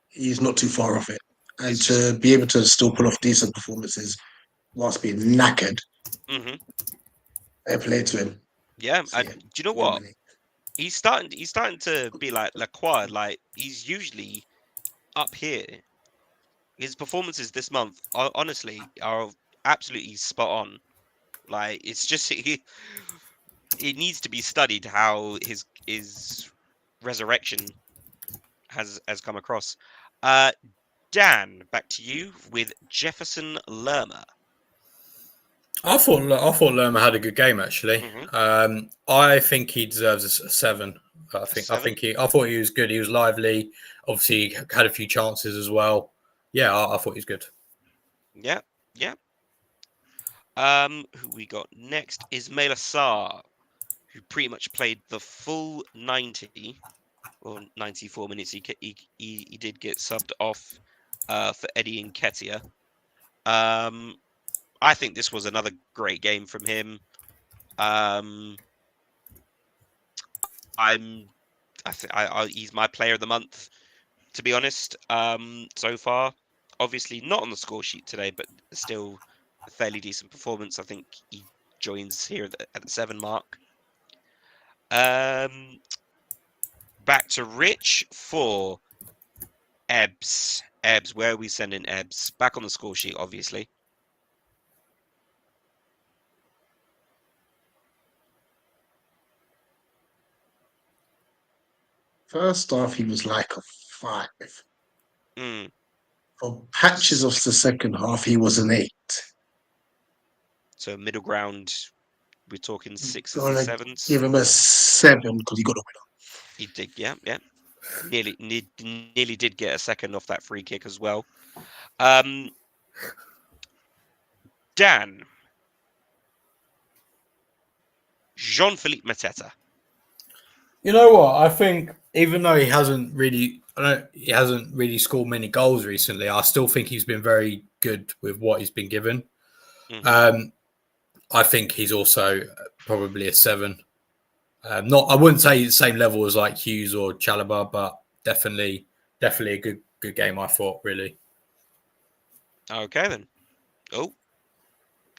Speaker 4: he's not too far off it. And to be able to still pull off decent performances whilst being knackered,
Speaker 2: Mm-hmm.
Speaker 4: Fair play to him.
Speaker 2: Yeah,
Speaker 4: So,
Speaker 2: and
Speaker 4: yeah,
Speaker 2: do you know what?
Speaker 4: really.
Speaker 2: He's starting to be like Lacroix. Like he's usually up here. His performances this month, honestly, are absolutely spot on. Like it's just it needs to be studied how his resurrection has come across. Dan, back to you with Jefferson Lerma.
Speaker 3: I thought Lerma had a good game actually.
Speaker 2: Mm-hmm.
Speaker 3: I think he deserves a 7. I
Speaker 2: Seven.
Speaker 3: thought he was good. He was lively. Obviously, had a few chances as well. Yeah, I thought he was good.
Speaker 2: Yeah, yeah. Who we got next is Mela Sarr, who pretty much played the full 90 or 94 minutes. He did get subbed off for Eddie Nketiah. I think this was another great game from him. He's my player of the month, to be honest. So far, obviously not on the score sheet today, but still a fairly decent performance. I think he joins here at the 7 mark. Back to Rich for Ebbs. Ebbs, where are we sending Ebbs? Back on the score sheet, obviously.
Speaker 4: First half, he was like a 5.
Speaker 2: Mm.
Speaker 4: For patches of the second half, he was an 8.
Speaker 2: So middle ground, we're talking 6s and
Speaker 4: Gonna
Speaker 2: 7s.
Speaker 4: give him a 7 because he got a winner.
Speaker 2: He did, yeah. Nearly did get a second off that free kick as well. Dan. Jean-Philippe Mateta.
Speaker 3: You know what? I think even though he hasn't really scored many goals recently, I still think he's been very good with what he's been given.
Speaker 2: Mm-hmm.
Speaker 3: I think he's also probably a 7. I wouldn't say the same level as like Hughes or Chala, but definitely a good game. I thought really.
Speaker 2: Okay then. Oh,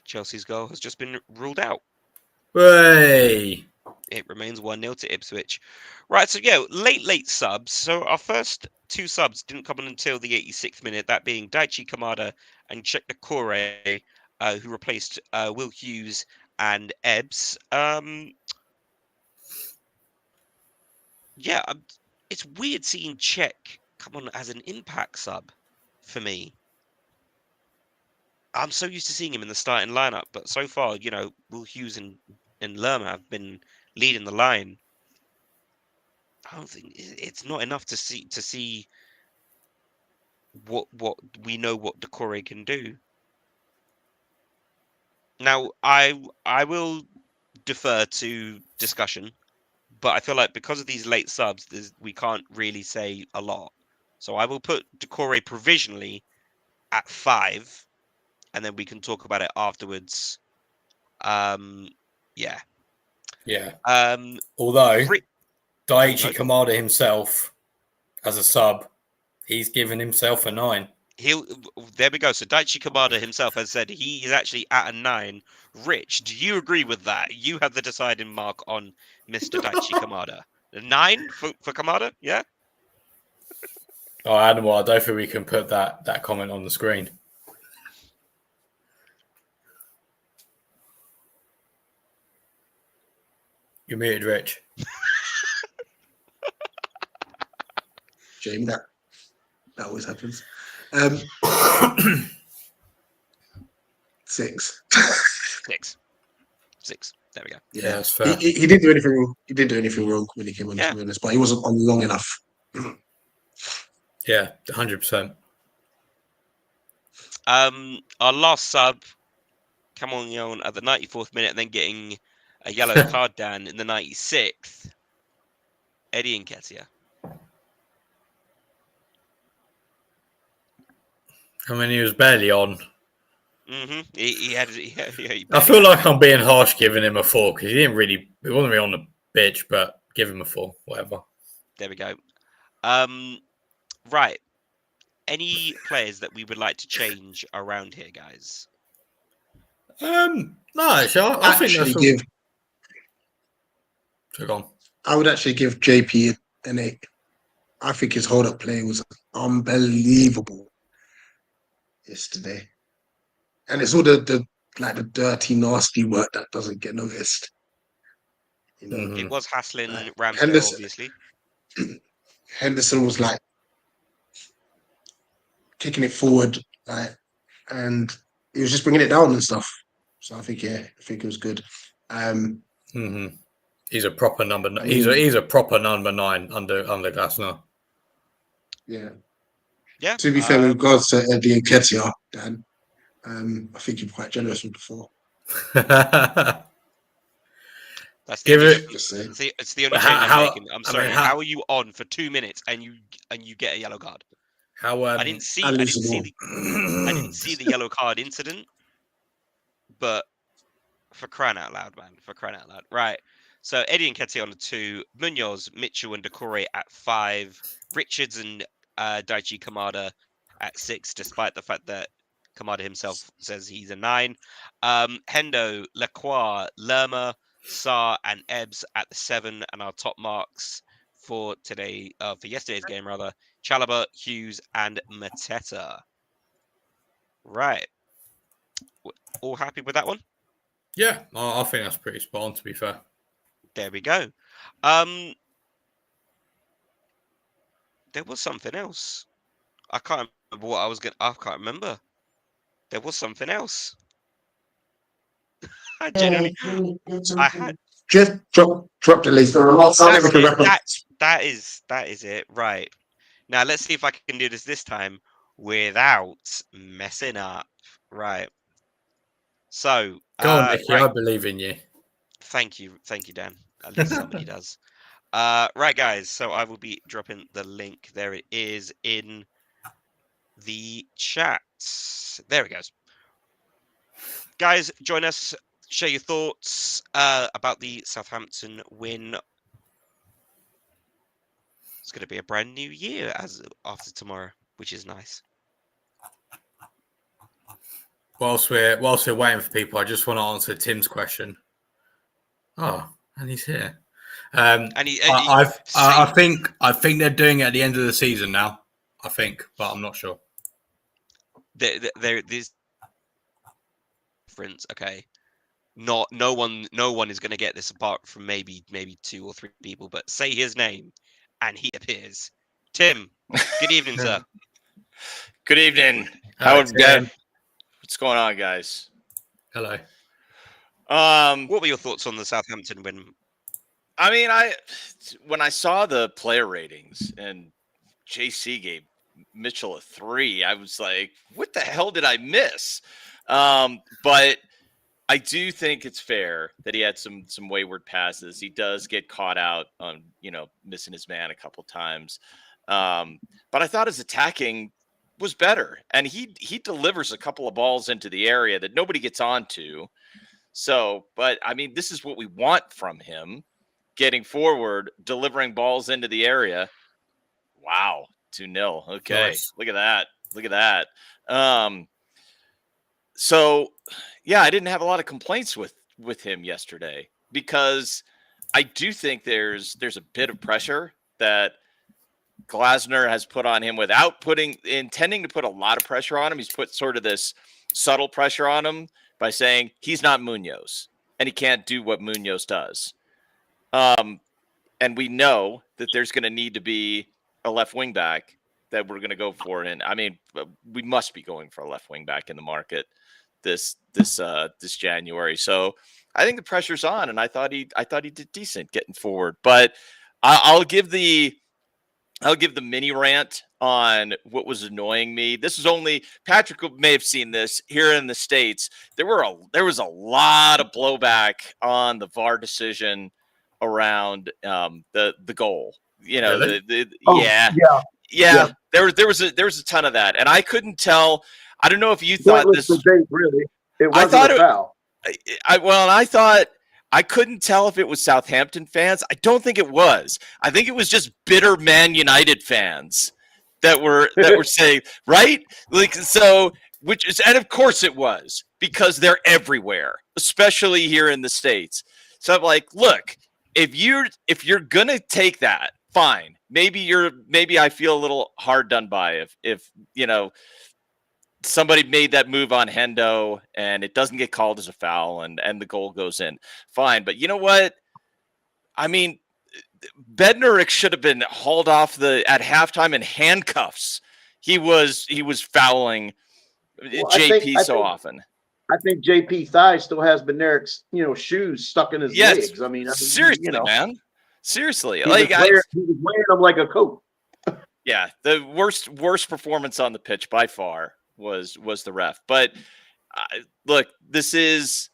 Speaker 2: Chelsea's goal has just been ruled out.
Speaker 3: Hey.
Speaker 2: It remains 1-0 to Ipswich. Right, so yeah, late subs. So our first 2 subs didn't come on until the 86th minute, that being Daichi Kamada and Czech Decore, who replaced Will Hughes and Ebbs. Yeah, it's weird seeing Czech come on as an impact sub for me. I'm so used to seeing him in the starting lineup, but so far, Will Hughes and Lerma have been leading the line. I don't think it's not enough to see what we know what Decore can do. Now, I will defer to discussion, but I feel like because of these late subs, we can't really say a lot. So I will put Decore provisionally at 5, and then we can talk about it afterwards. Yeah.
Speaker 3: Although Daichi
Speaker 2: no.
Speaker 3: Kamada himself, as a sub, he's given himself a 9.
Speaker 2: There we go. So Daichi Kamada himself has said he is actually at a 9. Rich, do you agree with that? You have the deciding mark on Mr. Daichi Kamada. A 9 for Kamada? Yeah.
Speaker 3: Oh, Animal, I don't think we can put that comment on the screen. You're muted, Rich.
Speaker 4: Jamie, that always happens. 6.
Speaker 2: 6. There we go.
Speaker 3: Yeah, that's fair.
Speaker 4: He didn't do anything wrong. He didn't do anything wrong when he came on, to be honest, but he wasn't on long enough.
Speaker 3: Yeah, 100%.
Speaker 2: Our last sub, come on at the 94th minute, and then getting a yellow card down in the 96th. Eddie Nketiah.
Speaker 3: I mean, he was barely on.
Speaker 2: Mm-hmm. He
Speaker 3: I feel like I'm being harsh giving him a 4 because he wasn't really on the pitch, but give him a 4, whatever.
Speaker 2: There we go. Right. Any players that we would like to change around here, guys?
Speaker 3: No, actually, I think that's So go on.
Speaker 4: I would actually give JP an 8. I think his hold-up play was unbelievable yesterday. And it's all the dirty, nasty work that doesn't get noticed. You know,
Speaker 3: Mhm.
Speaker 2: It was hassling
Speaker 4: Like,
Speaker 2: Ramsdale, obviously.
Speaker 4: Henderson was like kicking it forward, and he was just bringing it down and stuff. So I think it was good.
Speaker 3: Mhm. He's a proper number.
Speaker 4: I
Speaker 3: He's
Speaker 4: mean,
Speaker 3: a proper number 9 under Glasner.
Speaker 4: yeah.
Speaker 2: Yeah.
Speaker 4: To be fair, with regards to Eddie Nketiah, Dan, I think you're quite generous with before.
Speaker 2: That's the
Speaker 3: Give
Speaker 2: only,
Speaker 3: it.
Speaker 4: Just saying.
Speaker 2: it's the only
Speaker 3: How-
Speaker 2: change I'm
Speaker 3: how-
Speaker 2: making. I'm
Speaker 3: I mean,
Speaker 2: sorry.
Speaker 3: how-
Speaker 2: How are you on for 2 minutes and you get a yellow card?
Speaker 3: How
Speaker 2: I didn't see the yellow card incident, but for crying out loud, man, for crying out loud, right? So Eddie Nketiah on the 2, Munoz, Mitchell, and Decore at 5, Richards and Daichi Kamada at 6, despite the fact that Kamada himself says he's a 9. Hendo, Lacroix, Lerma, Sarr, and Ebbs at the 7, and our top marks for yesterday's game rather, Chalaba, Hughes, and Mateta. Right. All happy with that one?
Speaker 3: Yeah, I think that's pretty spot on, to be fair.
Speaker 2: There we go. There was something else. I can't remember what I was going to... I can't remember. There was something else. I genuinely... I had...
Speaker 4: Just drop the list.
Speaker 2: That is it. Right. Now, let's see if I can do this time without messing up. Right. So...
Speaker 3: Go on, Nicky.
Speaker 2: right.
Speaker 3: I believe in you.
Speaker 2: Thank you, Dan. At least somebody does. Right, guys. So I will be dropping the link. There it is in the chat. There it goes. Guys, join us. Share your thoughts about the Southampton win. It's going to be a brand new year after tomorrow, which is nice.
Speaker 3: Whilst we're waiting for people, I just want to answer Tim's question. Oh, and he's here. I think they're doing it at the end of the season now. I think, but I'm not sure.
Speaker 2: There's difference. Okay, no one is going to get this apart from maybe 2 or 3 people. But say his name, and he appears. Tim, good evening, sir.
Speaker 5: Good evening. What's going on, guys?
Speaker 3: Hello.
Speaker 2: What were your thoughts on the Southampton win?
Speaker 5: I mean, when I saw the player ratings and JC gave Mitchell a 3, I was like, what the hell did I miss? But I do think it's fair that he had some wayward passes. He does get caught out on, missing his man a couple times. But I thought his attacking was better, and he delivers a couple of balls into the area that nobody gets onto. So, but I mean, this is what we want from him. Getting forward, delivering balls into the area. Wow, 2-0. Okay, nice. Look at that. So, yeah, I didn't have a lot of complaints with him yesterday because I do think there's a bit of pressure that Glasner has put on him without intending to put a lot of pressure on him. He's put sort of this subtle pressure on him by saying he's not Munoz and he can't do what Munoz does. And we know that there's going to need to be a left wing back that we're going to go for. And I mean, we must be going for a left wing back in the market this January. So I think the pressure's on, and I thought he did decent getting forward. But I'll give the mini rant on what was annoying me. This is only Patrick may have seen this here in the States. There was a lot of blowback on the VAR decision around the goal.
Speaker 3: Really?
Speaker 5: Yeah. There was a ton of that, and I couldn't tell. I don't know if you thought this.
Speaker 6: Really, it wasn't a foul.
Speaker 5: I couldn't tell if it was Southampton fans. I don't think it was. I think it was just bitter Man United fans that were saying, right? Like, so, and of course it was, because they're everywhere, especially here in the States. So I'm like, look, if you're gonna take that, fine. Maybe I feel a little hard done by if somebody made that move on Hendo and it doesn't get called as a foul and the goal goes in. Fine, but you know what? I mean, Bednarik should have been hauled off at halftime in handcuffs. He was fouling JP so often.
Speaker 6: I think JP thigh still has Bednarik's shoes stuck in his legs. I mean,
Speaker 5: seriously, man. Seriously,
Speaker 6: he was wearing them like a coat.
Speaker 5: Yeah, the worst performance on the pitch by far was the ref. But look, that's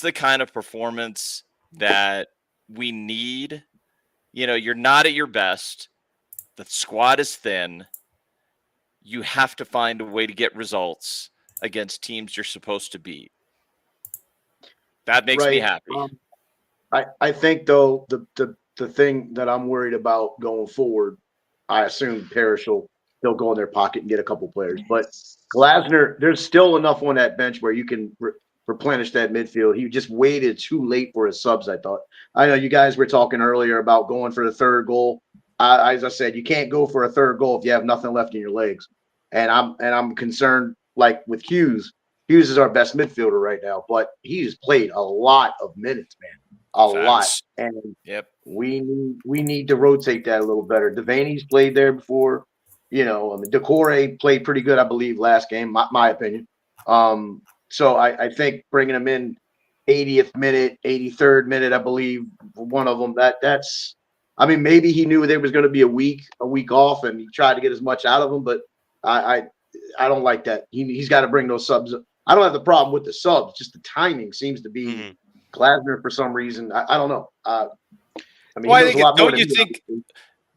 Speaker 5: the kind of performance that we need. You're not at your best. The squad is thin. You have to find a way to get results against teams you're supposed to beat. That makes me happy.
Speaker 6: I think though the thing that I'm worried about going forward, I assume Parrish he'll go in their pocket and get a couple players, but Glasner, there's still enough on that bench where you can replenish that midfield. He just waited too late for his subs. I thought. I know you guys were talking earlier about going for the third goal. As I said, you can't go for a third goal if you have nothing left in your legs. And I'm concerned, like with Hughes. Hughes is our best midfielder right now, but he's played a lot of minutes, man, a lot. And we need to rotate that a little better. Devaney's played there before, Decore played pretty good, I believe, last game. My opinion. So I think bringing him in 80th minute, 83rd minute, I believe, one of them. That's. I mean, maybe he knew there was going to be a week off, and he tried to get as much out of him. But I don't like that. He's got to bring those subs. I don't have the problem with the subs. Just the timing seems to be Glasner for some reason. I don't know. I mean,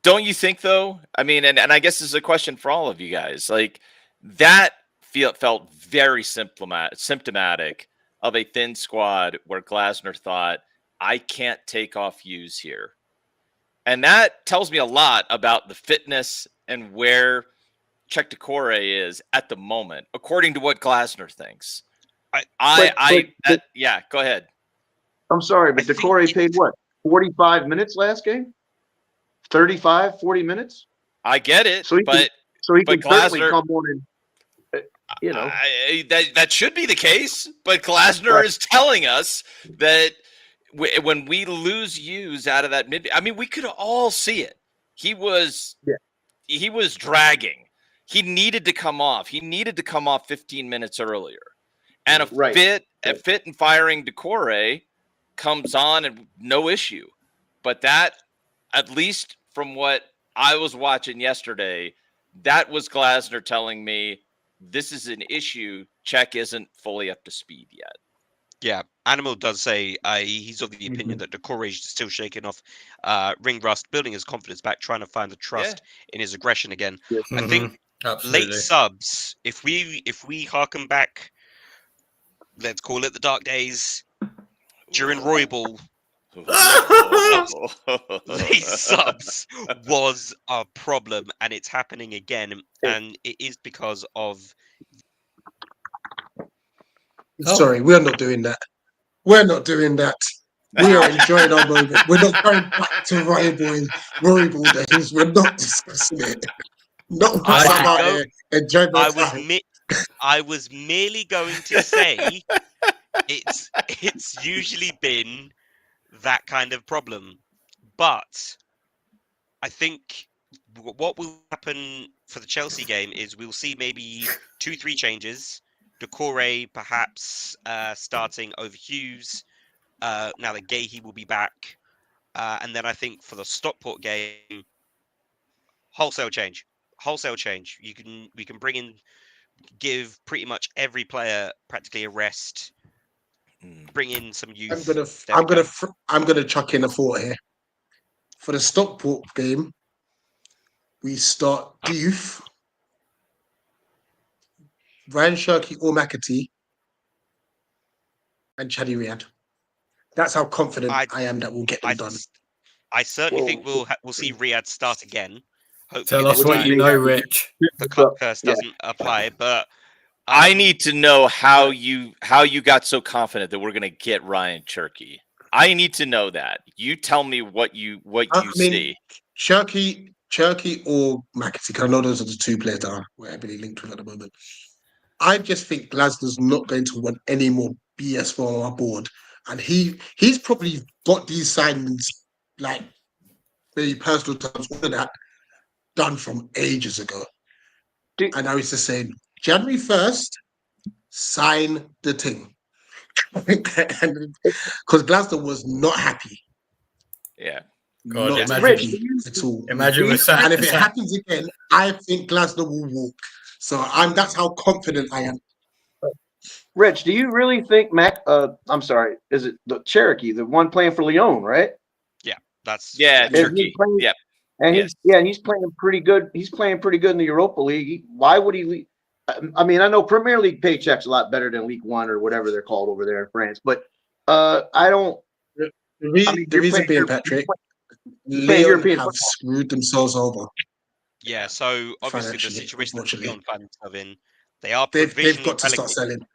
Speaker 5: don't you think though? I mean, and I guess this is a question for all of you guys. Like that felt very symptomatic of a thin squad where Glasner thought, I can't take off Hughes here. And that tells me a lot about the fitness and where Czech Decore is at the moment, according to what Glasner thinks. Go ahead.
Speaker 6: I'm sorry, but Decore played what? 45 minutes last game? 35, 40 minutes?
Speaker 5: I get it,
Speaker 6: so he can certainly come on and
Speaker 5: that should be the case, but Glasner is telling us that when we lose Hughes out of that mid, I mean, we could all see it. He was dragging. He needed to come off. He needed to come off 15 minutes earlier. And a fit and firing Decore comes on and no issue. But that, at least from what I was watching yesterday, that was Glasner telling me this is an issue. Czech isn't fully up to speed yet.
Speaker 2: Yeah, Animal does say he's of the opinion that Decore is still shaking off ring rust, building his confidence back, trying to find the trust in his aggression again.
Speaker 6: Yes.
Speaker 2: I think late subs, if we harken back, let's call it the dark days during Roybal, late subs was a problem, and it's happening again, and it is because of.
Speaker 4: Sorry, we're not doing that. We're not doing that. We are enjoying our moment. We're not going back to Roybal days. We're not discussing it. Not about here. Enjoy my time.
Speaker 2: I was merely going to say it's usually been that kind of problem, but I think what will happen for the Chelsea game is we'll see maybe 2-3 changes. Decore perhaps starting over Hughes. Now that Gahey will be back, and then I think for the Stockport game, wholesale change. We can bring in, give pretty much every player practically a rest. Bring in some youth.
Speaker 4: I'm gonna chuck in a thought here. For the Stockport game, we start Diouf, Ryan Shirky or McAtee, and Chaddy Riyad. That's how confident I am that we'll get them done.
Speaker 2: I certainly think we'll see Riyad start again.
Speaker 3: Hopefully, tell us what you know, Rich.
Speaker 2: The cup curse doesn't apply, but
Speaker 5: I need to know how you got so confident that we're going to get Ryan Shirky. I need to know that. You tell me what you see.
Speaker 4: Cherky or McAtee, 'cause I know those are the two players that we're heavily linked with at the moment. I just think Glasner's not going to want any more BS for our board. And he's probably got these signings, like maybe personal terms, all of that, done from ages ago. And now he's just saying, January 1st, sign the thing. Because Glasner was not happy.
Speaker 5: Yeah.
Speaker 3: God,
Speaker 4: Not
Speaker 3: imagine-
Speaker 4: happy at all.
Speaker 3: Imagine we're sat,
Speaker 4: And if it happens again, I think Glasner will walk. So that's how confident I am.
Speaker 6: Rich, do you really think I'm sorry, is it the Cherokee, the one playing for Lyon, right?
Speaker 2: That's
Speaker 5: Turkey. Yeah.
Speaker 6: And
Speaker 5: Yes.
Speaker 6: he's playing pretty good. He's playing pretty good in the Europa League. Why would he leave? I mean, I know Premier League paycheck's a lot better than League One or whatever they're called over there in France, but I don't.
Speaker 4: The reason being, Patrick, Lyon have screwed themselves over.
Speaker 2: Yeah, so obviously the
Speaker 4: Financially,
Speaker 2: situation that
Speaker 4: unfortunately.
Speaker 2: Lyon fans are in, they are
Speaker 4: They've
Speaker 2: provisionally
Speaker 4: got to start
Speaker 2: relegated.
Speaker 4: selling.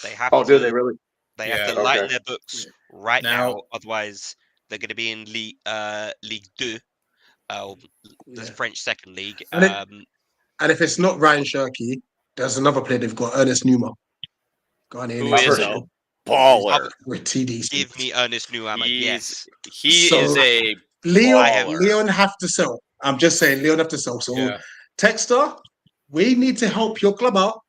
Speaker 2: They have
Speaker 6: Oh,
Speaker 2: to,
Speaker 6: do they really?
Speaker 2: They
Speaker 3: Yeah,
Speaker 2: have to lighten
Speaker 6: okay.
Speaker 2: their books right
Speaker 3: Now-
Speaker 2: now, otherwise they're going to be in League 2, the
Speaker 4: Yeah.
Speaker 2: French second league.
Speaker 4: And if it's not Ryan Cherky, there's another player they've got, Ernest Numa.
Speaker 5: Who is a baller.
Speaker 4: with TDs.
Speaker 2: Give me Ernest Nuama, yes.
Speaker 5: He
Speaker 4: So-
Speaker 5: is a
Speaker 2: baller.
Speaker 4: Leon have to sell. I'm just saying, Leon have to sell. So,
Speaker 3: Yeah.
Speaker 4: Texter, we need to help your club out.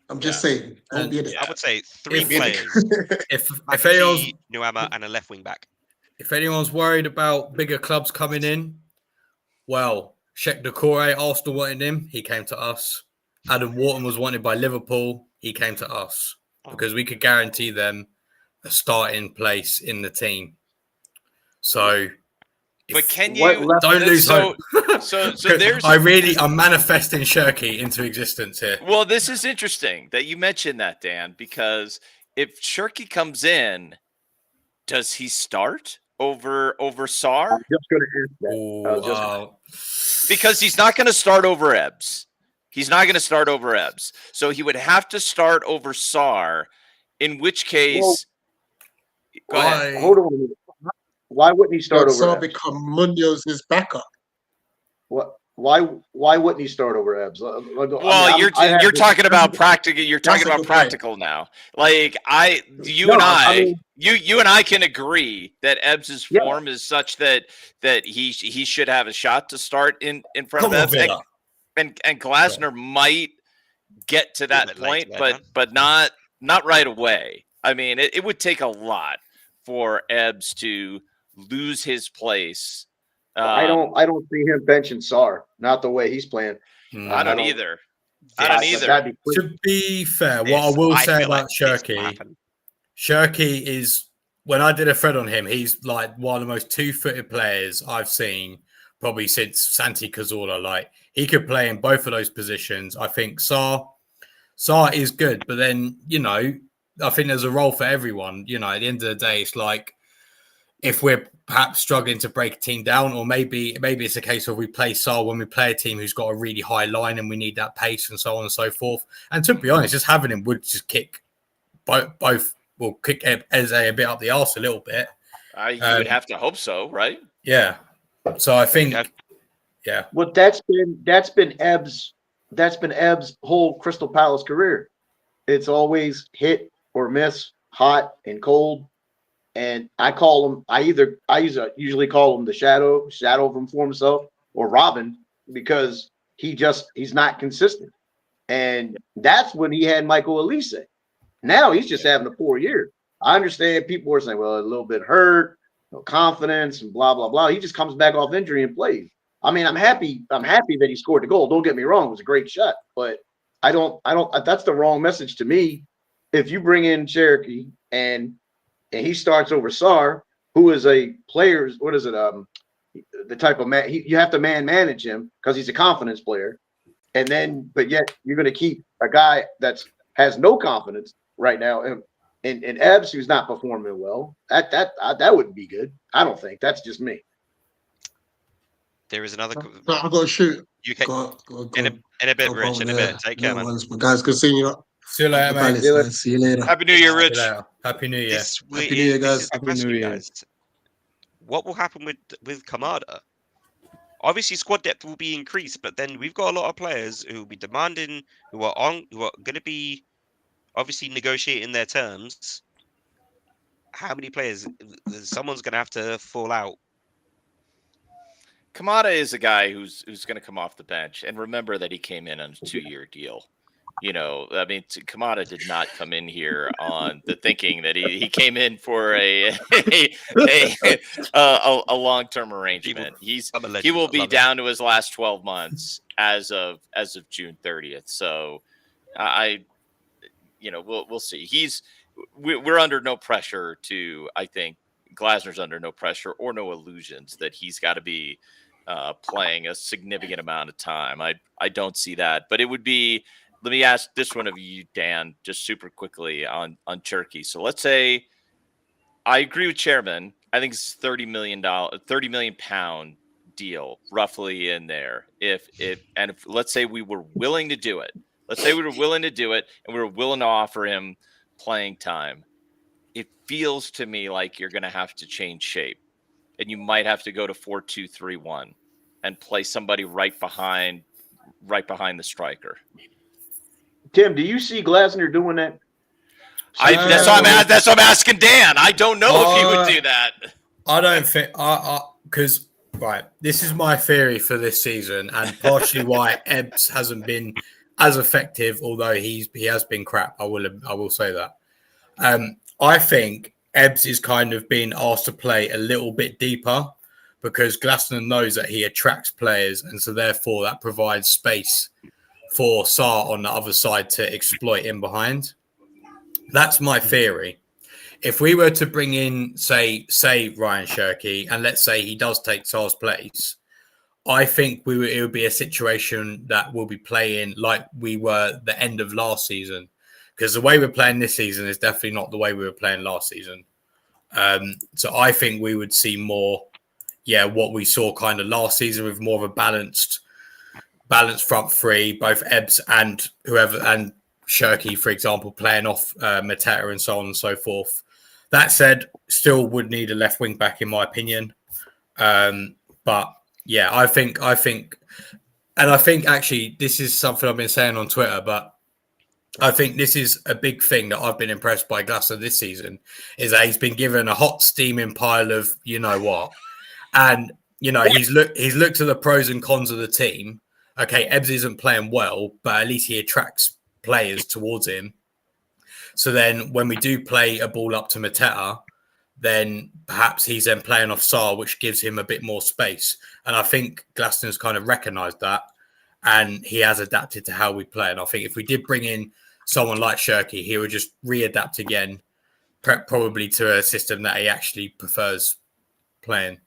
Speaker 4: I'm just saying. Don't
Speaker 3: And-
Speaker 4: be in it.
Speaker 2: I would say 3
Speaker 3: If-
Speaker 2: players,
Speaker 3: if
Speaker 2: Maki,
Speaker 3: anyone's
Speaker 2: Nuama, and a left wing back.
Speaker 3: if anyone's worried about bigger clubs coming in, well, Sheikh Doucouré, Arsenal wanted him. He came to us. Adam Wharton was wanted by Liverpool. He came to us because we could guarantee them a starting place in the team. So,
Speaker 5: But can you
Speaker 6: What left-
Speaker 3: don't lose hope.
Speaker 5: So there's
Speaker 3: I'm manifesting Cherky into existence here.
Speaker 5: well, this is interesting that you mentioned that, Dan, because if Cherky comes in, does he start over Sarr?
Speaker 6: I'm just going to ask that. I was just-
Speaker 5: Because he's not going to start over Ebbs. He's not going to start over Ebbs. So he would have to start over Sarr, in which case. Go ahead.
Speaker 6: Hold on a minute. Why wouldn't he start over?
Speaker 4: So
Speaker 6: Ebbs?
Speaker 4: become Munoz's backup.
Speaker 6: What? Why wouldn't he start over Ebbs?
Speaker 5: Well, you're talking about practical. You're talking
Speaker 4: That's a
Speaker 5: about
Speaker 4: good
Speaker 5: practical now. Like you
Speaker 6: No,
Speaker 5: and
Speaker 6: I
Speaker 5: I,
Speaker 6: mean-
Speaker 5: you and I can agree that Ebbs's
Speaker 6: Yeah.
Speaker 5: form is such that he should have a shot to start in front
Speaker 3: Come
Speaker 5: of
Speaker 3: on,
Speaker 5: Ebbs,
Speaker 3: Villa.
Speaker 5: and Glasner might get to that
Speaker 2: bit
Speaker 5: point,
Speaker 2: later, man.
Speaker 5: but not right away. I mean, it would take a lot for Ebbs to lose his place.
Speaker 6: I don't see him benching Sarr. Not the way he's playing.
Speaker 5: I don't either. I don't either.
Speaker 6: That'd be quick.
Speaker 3: To be fair, what I will say
Speaker 2: feel
Speaker 3: about
Speaker 2: like this will
Speaker 3: Cherky,
Speaker 2: happen.
Speaker 3: Cherky is, when I did a thread on him, he's like one of the most two-footed players I've seen probably since Santi Cazorla. Like, he could play in both of those positions. I think Sarr is good, but then, I think there's a role for everyone. At the end of the day, it's like, if we're perhaps struggling to break a team down, or maybe it's a case of we play Sarr when we play a team who's got a really high line and we need that pace and so on and so forth. And to be honest, just having him would just kick both will kick Eze a bit up the arse a little bit.
Speaker 5: You would have to hope so, right?
Speaker 3: Yeah. So I think,
Speaker 2: Yeah.
Speaker 6: Well, that's been Ebbs' whole Crystal Palace career. It's always hit or miss, hot and cold. And I call him. I usually call him the shadow from for himself, or Robin, because he's not consistent. And that's when he had Michael Elise. Now he's just having a poor year. I understand people are saying, well, a little bit hurt, no confidence, and blah blah blah. He just comes back off injury and plays. I mean, I'm happy that he scored the goal. Don't get me wrong, it was a great shot, but I don't. That's the wrong message to me. If you bring in Cherokee and he starts over Sarr, who is a player's, what is it? The type of man you have to manage him because he's a confidence player, but yet you're going to keep a guy that has no confidence right now, and Ebbs, who's not performing well. That wouldn't be good. I don't think. That's just me.
Speaker 2: There is another.
Speaker 4: I've got to shoot.
Speaker 2: You can
Speaker 4: Go,
Speaker 2: in a bit, Rich. In a bit. Take care, man.
Speaker 4: Guys, good seeing you.
Speaker 3: See you later, mate.
Speaker 4: Palace, guys. See you later.
Speaker 5: Happy New Year,
Speaker 3: See you
Speaker 5: Rich.
Speaker 3: later. Happy New Year.
Speaker 2: This
Speaker 4: Happy New Year, guys.
Speaker 2: is the
Speaker 7: Happy New
Speaker 2: question,
Speaker 7: Year.
Speaker 2: guys. What will happen with Kamada? Obviously, squad depth will be increased, but then we've got a lot of players who will be demanding, who are going to be obviously negotiating their terms. How many players? Someone's going to have to fall out.
Speaker 5: Kamada is a guy who's going to come off the bench, and remember that he came in on a 2-year deal. You know, I mean, Kamada did not come in here on the thinking that he came in for a long-term arrangement. He will be down to his last 12 months as of June 30th. So we'll see. We're under no pressure to. I think Glasner's under no pressure or no illusions that he's got to be playing a significant amount of time. I don't see that, but it would be. Let me ask this one of you, Dan, just super quickly on Cherky. So let's say I agree with Chairman. I think it's $30 million deal, roughly in there. If let's say we were willing to do it, and we were willing to offer him playing time, it feels to me like you're going to have to change shape, and you might have to go to 4-2-3-1 and play somebody right behind the striker.
Speaker 6: Tim, do you see Glasner doing that?
Speaker 5: That's what I'm asking Dan. I don't know if he would do that.
Speaker 3: I don't think because right. This is my theory for this season, and partially why Ebbs hasn't been as effective, although he has been crap. I will say that. I think Ebbs is kind of being asked to play a little bit deeper because Glasner knows that he attracts players, and so therefore that provides space for Sarr on the other side to exploit in behind. That's my theory. If we were to bring in, say Ryan Cherky, and let's say he does take Sarr's place, I think it would be a situation that we'll be playing like we were the end of last season, because the way we're playing this season is definitely not the way we were playing last season. So I think we would see more, what we saw kind of last season with more of a balanced front three, both Ebbs and whoever, and Cherky, for example, playing off Mateta and so on and so forth. That said, still would need a left wing back in my opinion. But yeah, I think actually this is something I've been saying on Twitter, but I think this is a big thing that I've been impressed by Glasser this season, is that he's been given a hot steaming pile of you know what, and he's looked at the pros and cons of the team. Okay, Ebbs isn't playing well, but at least he attracts players towards him. So then when we do play a ball up to Mateta, then perhaps he's then playing off Sarr, which gives him a bit more space. And I think Glaston's kind of recognised that, and he has adapted to how we play. And I think if we did bring in someone like Cherky, he would just readapt again, probably to a system that he actually prefers playing.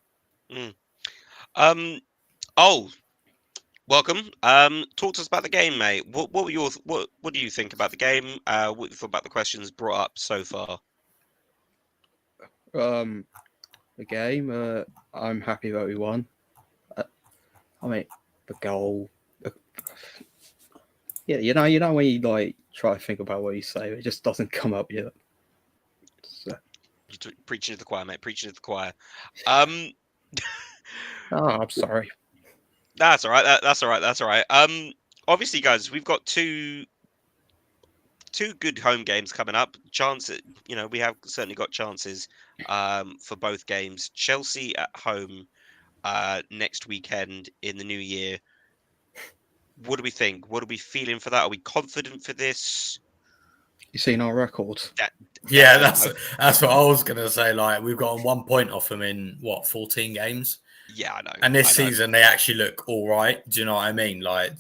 Speaker 2: Welcome. Talk to us about the game, mate. What do you think about the game? What do you thought about the questions brought up so far?
Speaker 7: The game, I'm happy that we won. I mean, the goal. You know when you like try to think about what you say, it just doesn't come up yet. So.
Speaker 2: You're preaching to the choir, mate. Preaching to the choir.
Speaker 7: Oh, I'm sorry.
Speaker 2: That's all right. That's all right. That's all right. Obviously, guys, we've got two good home games coming up. Chances, we have certainly got chances for both games. Chelsea at home next weekend in the new year. What do we think? What are we feeling for that? Are we confident for this?
Speaker 7: You seen our record?
Speaker 3: That's what I was gonna say. Like, we've gotten 1 point off them in 14 games.
Speaker 2: Yeah, I know.
Speaker 3: And this season, they actually look all right. Do you know what I mean? Like,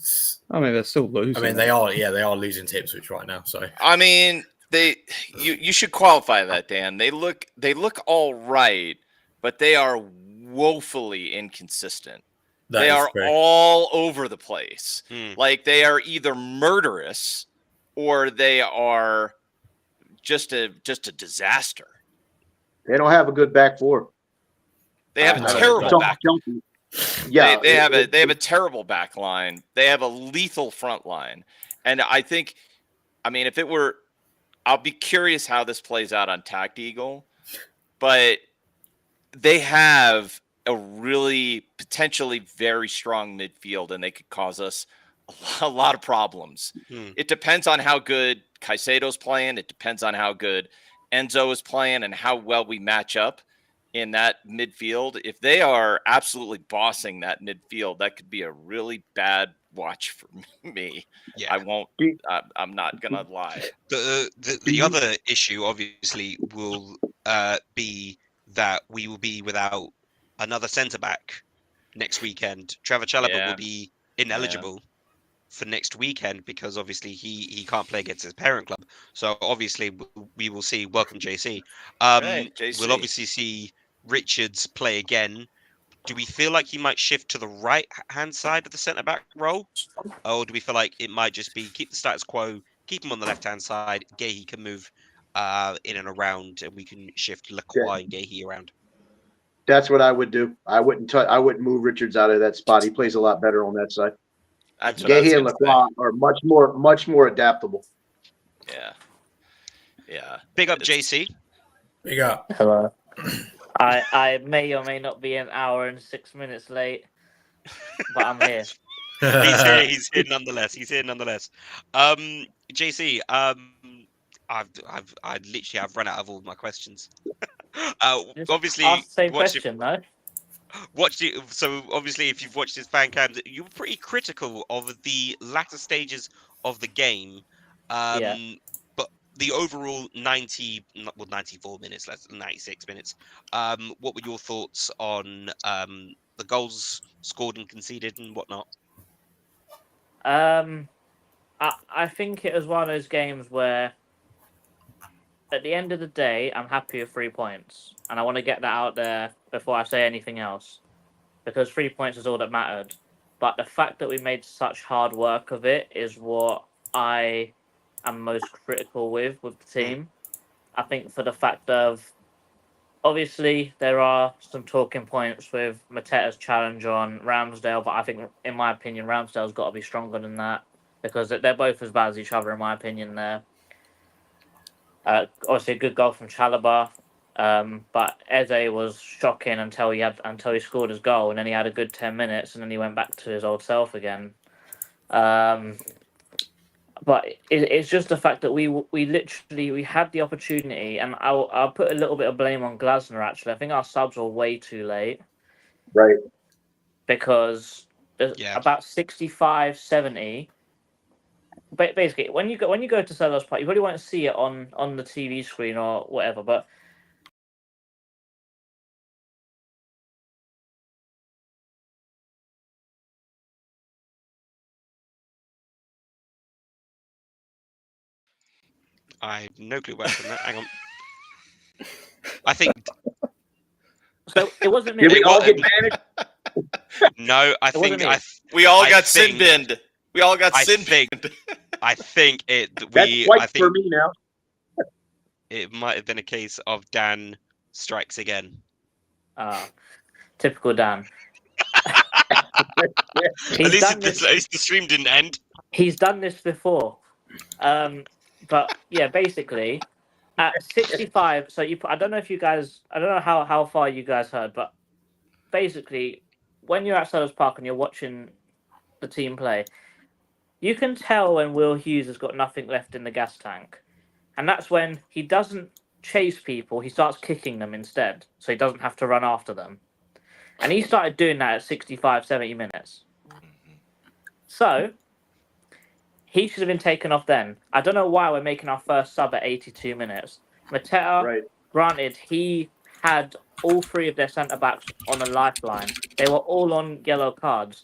Speaker 7: they're still losing.
Speaker 3: I mean, they are losing to Ipswich right now. So,
Speaker 5: I mean, you should qualify that, Dan. They look all right, but they are woefully inconsistent. They are all over the place. Like, they are either murderous or they are just a disaster.
Speaker 6: They don't have a good back four.
Speaker 5: They have a terrible back.
Speaker 6: Yeah,
Speaker 5: they have a terrible back line. They have a lethal front line, and I think I mean, if it were, I'll be curious how this plays out on Tact Eagle, but they have a really potentially very strong midfield, and they could cause us a lot of problems. It depends on how good Caicedo's playing. It depends on how good Enzo is playing and how well we match up in that midfield. If they are absolutely bossing that midfield, that could be a really bad watch for me.
Speaker 2: Yeah.
Speaker 5: I won't. I'm not gonna lie.
Speaker 2: The other issue, obviously, will be that we will be without another centre back next weekend. Trevor Chalobah will be ineligible for next weekend because obviously he can't play against his parent club. So obviously we will see. Welcome, JC.
Speaker 5: Hey, JC.
Speaker 2: We'll obviously see Richards play again. Do we feel like he might shift to the right hand side of the centre back role, or do we feel like it might just be keep the status quo, keep him on the left hand side? Gahey can move in and around, and we can shift Lacroix and Gahey around.
Speaker 6: That's what I would do. I wouldn't move Richards out of that spot. He plays a lot better on that side.
Speaker 5: That's what I was
Speaker 6: Gahey and
Speaker 5: gonna
Speaker 6: Lacroix are much more adaptable.
Speaker 5: say. Yeah.
Speaker 2: Big up, JC.
Speaker 3: Big up.
Speaker 8: Hello. I may or may not be an hour and 6 minutes late, but I'm here.
Speaker 2: He's here nonetheless. JC, I've run out of all my questions. Obviously,
Speaker 8: Ask the same question, though.
Speaker 2: So obviously, if you've watched his fan cams, you were pretty critical of the latter stages of the game.
Speaker 8: Yeah.
Speaker 2: But the overall 94 minutes, less than 96 minutes. What were your thoughts on the goals scored and conceded and whatnot?
Speaker 8: I think it was one of those games where, at the end of the day, I'm happy with 3 points, and I want to get that out there before I say anything else, because 3 points is all that mattered. But the fact that we made such hard work of it is what I am most critical with the team. I think for the fact of, obviously, there are some talking points with Mateta's challenge on Ramsdale, but I think, in my opinion, Ramsdale's got to be stronger than that, because they're both as bad as each other, in my opinion, there. Obviously, a good goal from Chalobah, but Eze was shocking until he scored his goal, and then he had a good 10 minutes, and then he went back to his old self again. But it's just the fact that we literally had the opportunity, and I'll put a little bit of blame on Glasner. Actually, I think our subs were way too late,
Speaker 6: Right.
Speaker 8: because about 65, 70. But basically, when you go to SELHURST Park, you probably won't see it on the TV screen or whatever. But
Speaker 2: I have no clue where from that. Hang on. I think
Speaker 8: so it wasn't me.
Speaker 6: Did we all get banished?
Speaker 2: no. I
Speaker 8: It wasn't
Speaker 2: think
Speaker 8: me.
Speaker 5: We all
Speaker 2: I
Speaker 5: got
Speaker 2: think-
Speaker 5: sin binned. We all got
Speaker 2: I
Speaker 5: sin
Speaker 2: think
Speaker 5: binned.
Speaker 2: I think it.
Speaker 6: That's
Speaker 2: I
Speaker 6: white
Speaker 2: think
Speaker 6: for me now.
Speaker 2: it might have been a case of Dan strikes again.
Speaker 8: Typical Dan.
Speaker 2: At least the stream didn't end.
Speaker 8: He's done this before. But yeah, basically at 65. So I don't know if you guys. I don't know how far you guys heard, but basically, when you're at SELHURST Park and you're watching the team play, you can tell when Will Hughes has got nothing left in the gas tank, and that's when he doesn't chase people. He starts kicking them instead, so he doesn't have to run after them. And he started doing that at 65, 70 minutes. So he should have been taken off then. I don't know why we're making our first sub at 82 minutes. Mateta,
Speaker 6: Right.
Speaker 8: granted, he had all three of their centre-backs on a lifeline. They were all on yellow cards.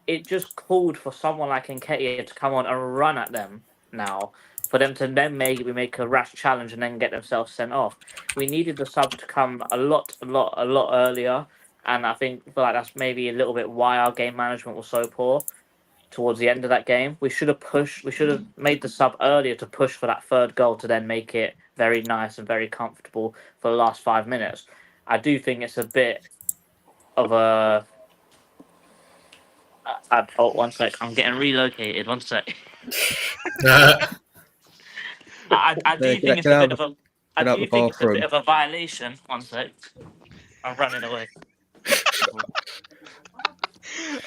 Speaker 8: It just called for someone like Nketiah to come on and run at them now, for them to then maybe make a rash challenge and then get themselves sent off. We needed the sub to come a lot earlier, and I feel like that's maybe a little bit why our game management was so poor towards the end of that game. We should have made the sub earlier to push for that third goal to then make it very nice and very comfortable for the last 5 minutes. I do think it's a bit of a... one sec. I'm getting relocated. 1 sec. I do
Speaker 7: Yeah,
Speaker 8: think it's
Speaker 7: get
Speaker 8: a
Speaker 7: out
Speaker 8: bit
Speaker 7: of
Speaker 8: of a. I
Speaker 7: get out
Speaker 8: do
Speaker 7: the
Speaker 8: think it's a
Speaker 7: bathroom.
Speaker 8: bit of a violation. One sec. I'm running away.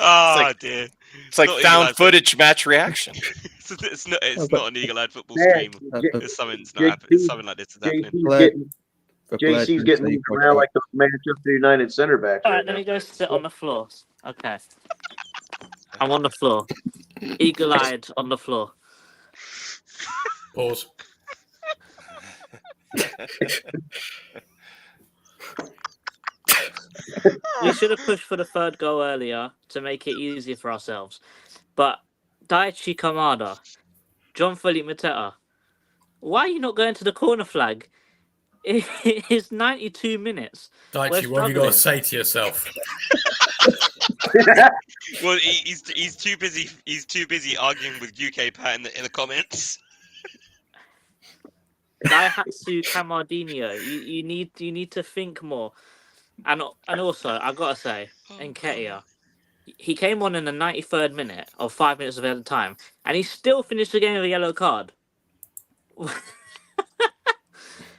Speaker 2: Oh dear.
Speaker 5: It's like
Speaker 2: not
Speaker 5: found
Speaker 2: eagle-eyed
Speaker 5: footage match reaction.
Speaker 2: it's not. It's
Speaker 7: Oh, but-
Speaker 2: not an eagle-eyed football
Speaker 6: Man,
Speaker 2: stream.
Speaker 7: But
Speaker 2: It's something's not happening. It's something like this is happening.
Speaker 6: JC's
Speaker 7: Blair-
Speaker 6: getting
Speaker 7: for Blair
Speaker 6: JC's
Speaker 7: to
Speaker 6: getting
Speaker 7: say
Speaker 6: moved
Speaker 7: for
Speaker 6: around
Speaker 7: shot.
Speaker 6: like those Manchester United center backs
Speaker 8: All
Speaker 6: right
Speaker 8: right, let
Speaker 6: now.
Speaker 8: me go sit on the floor. Okay. I'm on the floor. Eagle-eyed on the floor.
Speaker 3: Pause.
Speaker 8: We should have pushed for the third goal earlier to make it easier for ourselves. But Daichi Kamada, John Philippe Mateta, why are you not going to the corner flag? It's 92 minutes.
Speaker 3: Daichi,
Speaker 8: We're
Speaker 3: what have you got to
Speaker 8: struggling.
Speaker 3: say to yourself?
Speaker 2: Well, he's too busy. He's too busy arguing with UK Pat in the comments.
Speaker 8: Daihatsu Kamardinho, you need to think more. And also, I've got to say, Nketiah, he came on in the 93rd minute of 5 minutes of added time, and he still finished the game with a yellow card.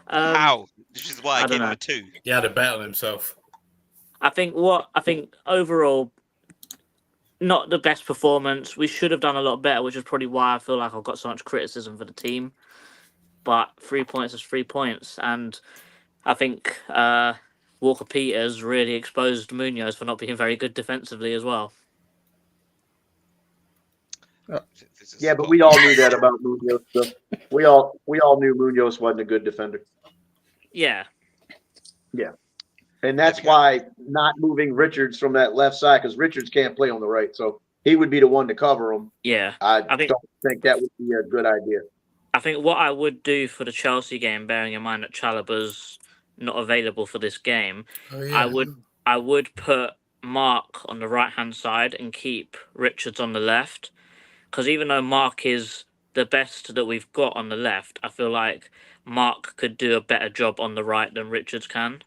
Speaker 2: How? Which is why I
Speaker 8: I don't
Speaker 2: gave him
Speaker 8: know.
Speaker 2: a 2.
Speaker 3: He had a bet on himself.
Speaker 8: I think overall, not the best performance. We should have done a lot better, which is probably why I feel like I've got so much criticism for the team. But 3 points is 3 points, and I think Walker Peters really exposed Munoz for not being very good defensively as well.
Speaker 6: Yeah, but we all knew that about Munoz. So we all knew Munoz wasn't a good defender.
Speaker 8: Yeah,
Speaker 6: And that's why not moving Richards from that left side, because Richards can't play on the right. So he would be the one to cover him.
Speaker 8: yeah.
Speaker 6: I
Speaker 8: I think-
Speaker 6: don't think that would be a good idea.
Speaker 8: I think what I would do for the Chelsea game, bearing in mind that Chalaba's not available for this game,
Speaker 3: Oh, yeah.
Speaker 8: I would put Mark on the right hand side and keep Richards on the left. Because even though Mark is the best that we've got on the left, I feel like Mark could do a better job on the right than Richards can.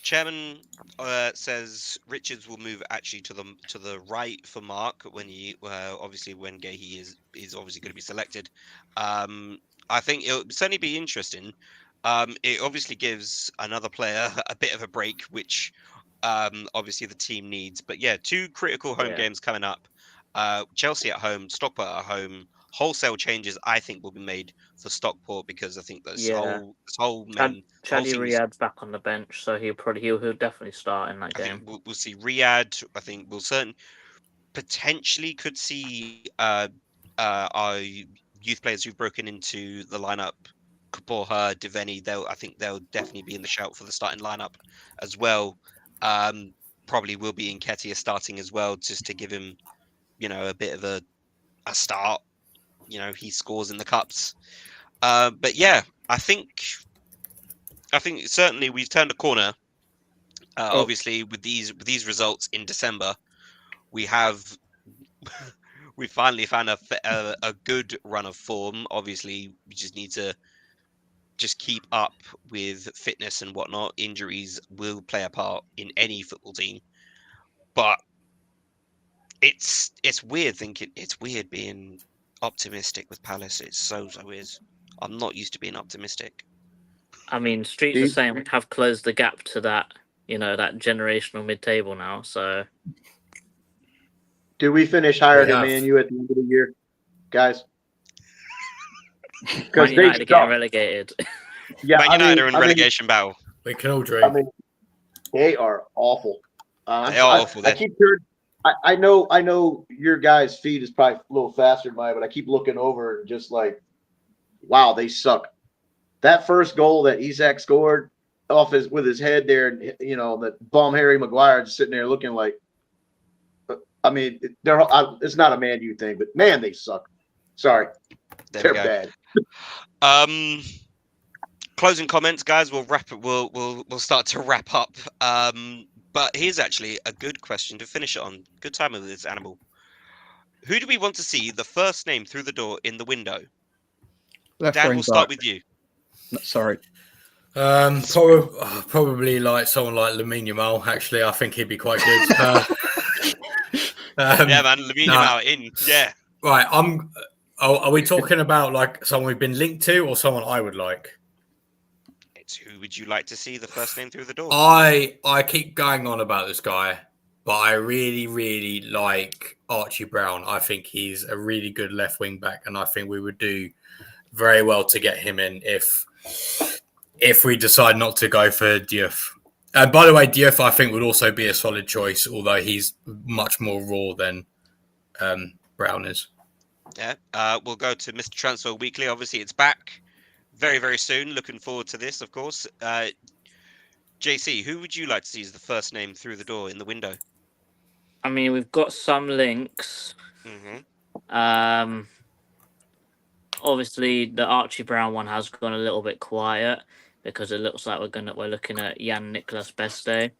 Speaker 2: Chairman says Richards will move actually to the right for Mark when he obviously when Gahey is obviously going to be selected. I think it'll certainly be interesting. It obviously gives another player a bit of a break, which obviously the team needs. But yeah, 2 critical home games coming up. Chelsea at home, Stockport at home. Wholesale changes, I think, will be made for Stockport because I think this whole man.
Speaker 8: Chaddy Riyad's back on the bench, so he'll definitely start in that
Speaker 2: I
Speaker 8: game.
Speaker 2: think we'll see Riyadh. I think we'll potentially could see our youth players who've broken into the lineup, Kapoor, Deveni. I think they'll definitely be in the shout for the starting lineup as well. Probably will be Nketiah starting as well, just to give him, a bit of a start. He scores in the cups. But yeah, I think certainly we've turned a corner. Obviously, with these results in December, we finally found a good run of form. Obviously, we just need to keep up with fitness and whatnot. Injuries will play a part in any football team, but it's weird being optimistic with Palace. It's so weird. I'm not used to being optimistic.
Speaker 8: I mean, Streets are saying we have closed the gap to that, that generational mid-table now. So,
Speaker 6: Do we finish higher than Man U at the end of the year, guys?
Speaker 8: Man United are getting relegated.
Speaker 6: Yeah,
Speaker 2: Man United are in relegation battle.
Speaker 3: We can all dream.
Speaker 6: I mean, they are awful.
Speaker 2: They are awful.
Speaker 6: I keep hearing. I know your guys' feed is probably a little faster than mine, but I keep looking over and just like, wow, they suck. That first goal that Isak scored with his head there, and that bum Harry Maguire just sitting there looking like. I mean, it's not a Man U thing, but man, they suck. Sorry, they're bad.
Speaker 2: Closing comments, guys. We'll wrap it. We'll start to wrap up. But here's actually a good question to finish it on. Good time with this animal. Who do we want to see the first name through the door in the window? Dan, we'll start with you.
Speaker 7: Sorry.
Speaker 3: Probably like someone like Lamine Yamal. Actually, I think he'd be quite good.
Speaker 2: Yeah, man, Lamine Yamal in. Yeah.
Speaker 3: Right. are we talking about like someone we've been linked to or someone I would like?
Speaker 2: It's who would you like to see the first name through the door?
Speaker 3: I keep going on about this guy, but I really, really like Archie Brown. I think he's a really good left wing back, and I think we would do very well to get him in if we decide not to go for Diouf. And by the way, Diouf I think would also be a solid choice, although he's much more raw than Brown is.
Speaker 2: Yeah. We'll go to Mr. Transfer Weekly. Obviously, it's back very, very soon. Looking forward to this, of course. JC, who would you like to see as the first name through the door in the window?
Speaker 8: I mean, we've got some links. Obviously, the Archie Brown one has gone a little bit quiet because it looks like we're looking at Jan Nicolas Beste,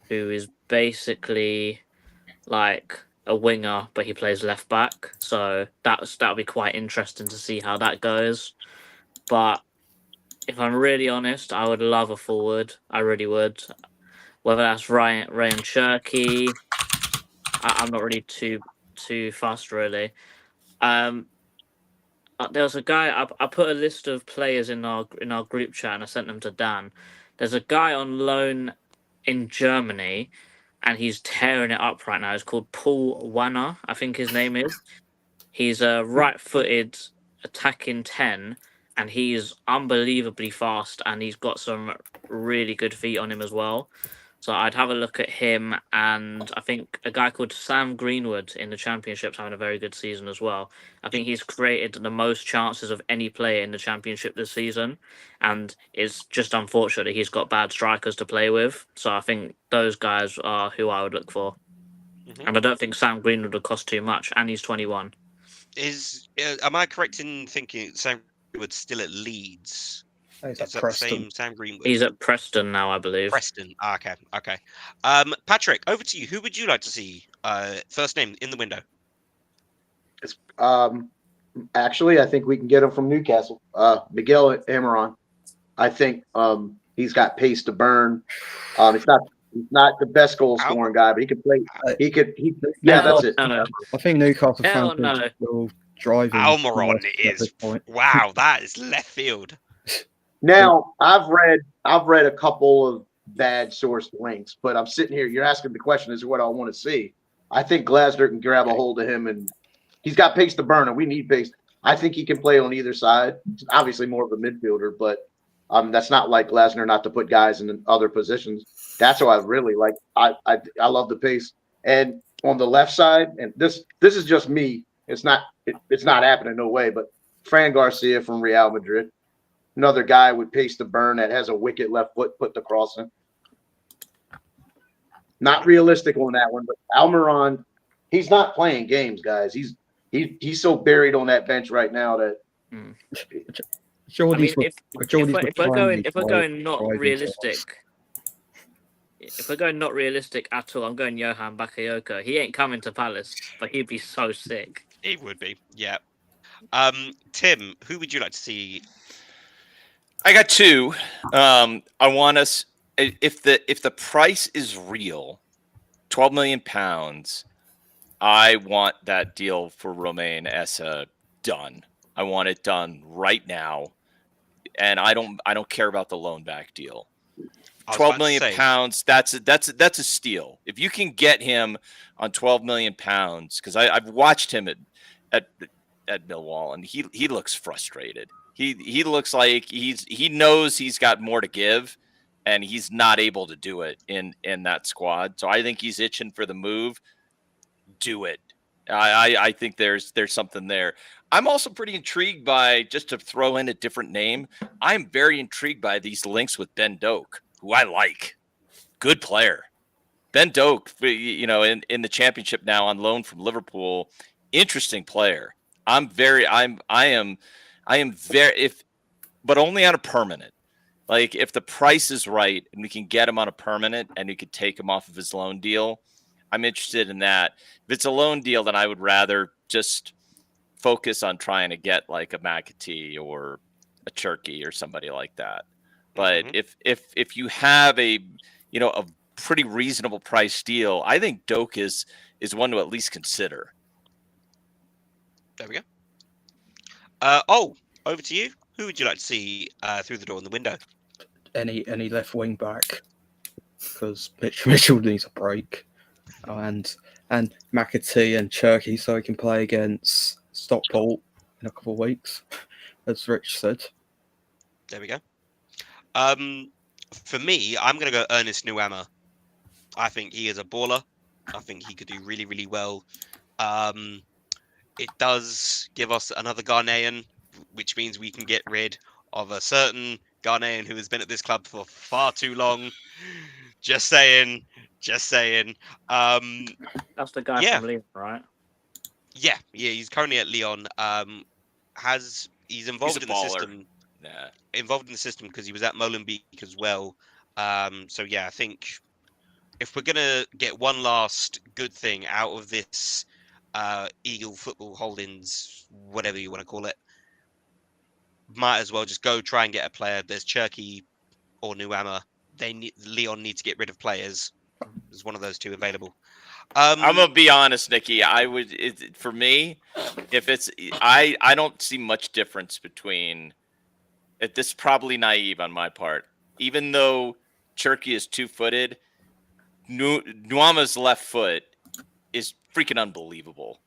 Speaker 8: who is basically like a winger, but he plays left back. So that'll be quite interesting to see how that goes. But if I'm really honest, I would love a forward. I really would. Whether that's Ryan Cherky, I'm not really too fast really. There was a guy. I put a list of players in our group chat and I sent them to Dan. There's a guy on loan in Germany, and he's tearing it up right now. It's called Paul Wanner, I think his name is. He's a right-footed attacking 10, and he's unbelievably fast, and he's got some really good feet on him as well. So I'd have a look at him, and I think a guy called Sam Greenwood in the Championship's having a very good season as well. I think he's created the most chances of any player in the Championship this season, and it's just unfortunate that he's got bad strikers to play with. So I think those guys are who I would look for. And I don't think Sam Greenwood would cost too much, and he's 21.
Speaker 2: Am I correct in thinking Sam Greenwood's still at Leeds?
Speaker 7: He's
Speaker 2: Is
Speaker 7: at
Speaker 2: that the
Speaker 7: Preston.
Speaker 2: same Sam Greenwood?
Speaker 8: He's at Preston now, I believe.
Speaker 2: Preston. Okay. Patrick, over to you. Who would you like to see first name in the window?
Speaker 6: It's, actually, I think we can get him from Newcastle. Miguel Amaron. I think he's got pace to burn. He's not the best goal scoring guy, but he could play. That's it.
Speaker 8: No.
Speaker 7: I think Newcastle
Speaker 8: Hell
Speaker 7: fans
Speaker 8: no.
Speaker 7: will drive him.
Speaker 2: Almiron
Speaker 7: at this
Speaker 2: is
Speaker 7: point.
Speaker 2: wow. That is left field.
Speaker 6: Now, I've read a couple of bad sourced links, but I'm sitting here. You're asking the question is what I want to see. I think Glasner can grab a hold of him, and he's got pace to burn, and we need pace. I think he can play on either side. He's obviously more of a midfielder, but that's not like Glasner not to put guys in other positions. That's what I really like. I love the pace. And on the left side, and this is just me. It's not happening no way. But Fran Garcia from Real Madrid. Another guy with pace to burn that has a wicked left foot, put the cross in. Not realistic on that one, but Almiron, he's not playing games, guys. He's so buried on that bench right now that.
Speaker 8: If we're going not realistic at all, I'm going Johan Bakayoko. He ain't coming to Palace, but he'd be so sick.
Speaker 2: He would be, yeah. Tim, who would you like to see?
Speaker 5: I got two. I want us if the price is real, £12 million. I want that deal for Romain Essa done. I want it done right now, and I don't care about the loan back deal. £12 million. That's a steal. If you can get him on £12 million, because I've watched him at Millwall, and he looks frustrated. He looks like he knows he's got more to give, and he's not able to do it in that squad. So I think he's itching for the move. Do it. I think there's something there. I'm also pretty intrigued by, just to throw in a different name, I'm very intrigued by these links with Ben Doak, who I like. Good player. Ben Doak, in the Championship now on loan from Liverpool, interesting player. I am very, but only on a permanent. Like, if the price is right and we can get him on a permanent and we could take him off of his loan deal, I'm interested in that. If it's a loan deal, then I would rather just focus on trying to get like a McAtee or a Cherky or somebody like that. But if you have a pretty reasonable price deal, I think Doak is one to at least consider.
Speaker 2: There we go. Over to you. Who would you like to see through the door in the window?
Speaker 7: Any left wing back, because Mitchell needs a break, and McAtee and Cherky so he can play against Stockport in a couple of weeks, as Rich said.
Speaker 2: There we go. For me, I'm going to go Ernest Nuama. I think he is a baller. I think he could do really, really well. It does give us another Ghanaian, which means we can get rid of a certain Ghanaian who has been at this club for far too long. Just saying.
Speaker 8: That's the guy from Leon, right?
Speaker 2: Yeah, he's currently at Leon. He's involved in the system.
Speaker 5: Yeah.
Speaker 2: Involved in the system because he was at Molenbeek as well. So yeah, I think if we're gonna get one last good thing out of this Eagle Football Holdings, whatever you want to call it, might as well just go try and get a player. There's Cherky or Nuama. Leon need to get rid of players. There's one of those two available.
Speaker 5: I'm gonna be honest, Nikki. For me, if it's I don't see much difference between. This is probably naive on my part. Even though Cherky is 2-footed, Nuama's left foot is freaking unbelievable.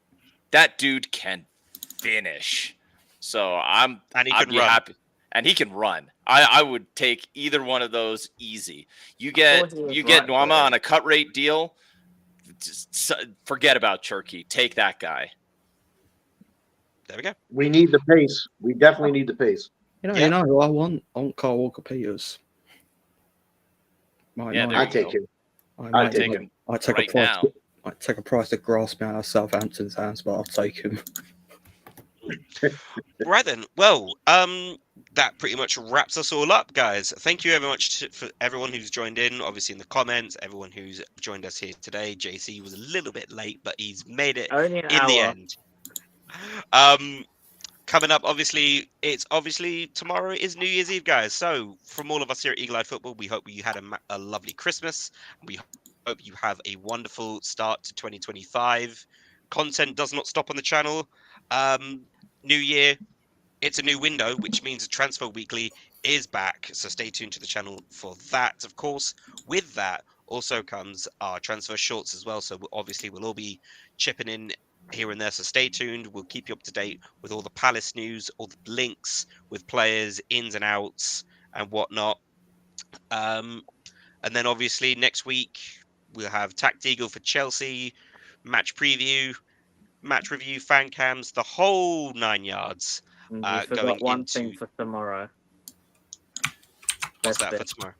Speaker 5: That dude can finish. So I'd be happy. And he can run. I would take either one of those easy. You get Nuama on a cut rate deal. Just forget about Cherky. Take that guy.
Speaker 2: There we go.
Speaker 6: We need the pace. We definitely need the pace.
Speaker 7: You know who I want? I want Carl Walker-Peters.
Speaker 6: I take him.
Speaker 7: I take a price to grasp me out of Southampton's hands, but I'll take him.
Speaker 2: Right then. Well, that pretty much wraps us all up, guys. Thank you very much for everyone who's joined in, obviously in the comments, everyone who's joined us here today. JC was a little bit late, but he's made it
Speaker 8: Only an hour.
Speaker 2: the end. Coming up, obviously tomorrow is New Year's Eve, guys. So from all of us here at Eagle Eye Football, we hope you had a lovely Christmas. We hope you have a wonderful start to 2025. Content does not stop on the channel. New year, it's a new window, which means Transfer Weekly is back. So stay tuned to the channel for that. Of course, with that also comes our transfer shorts as well. So obviously we'll all be chipping in here and there. So stay tuned. We'll keep you up to date with all the Palace news, all the links with players, ins and outs and whatnot. And then obviously next week we'll have Tact Eagle for Chelsea, match preview, match review, fan cams, the whole 9 yards.
Speaker 8: You forgot one thing for tomorrow.
Speaker 2: What's that for tomorrow?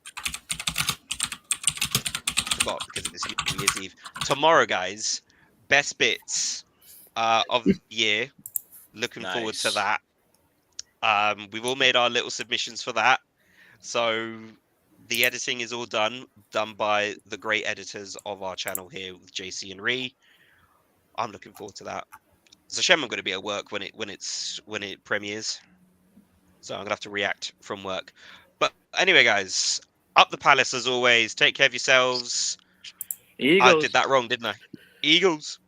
Speaker 2: Forgot because it is New Year's Eve. Tomorrow, guys, best bits of the year. Looking forward to that. We've all made our little submissions for that. So the editing is all done by the great editors of our channel here with JC and Ree. I'm looking forward to that. It's a shame I'm going to be at work when it premieres, so I'm gonna have to react from work. But anyway, guys, up the Palace as always. Take care of yourselves.
Speaker 8: Eagles.
Speaker 2: I did that wrong, didn't I? Eagles.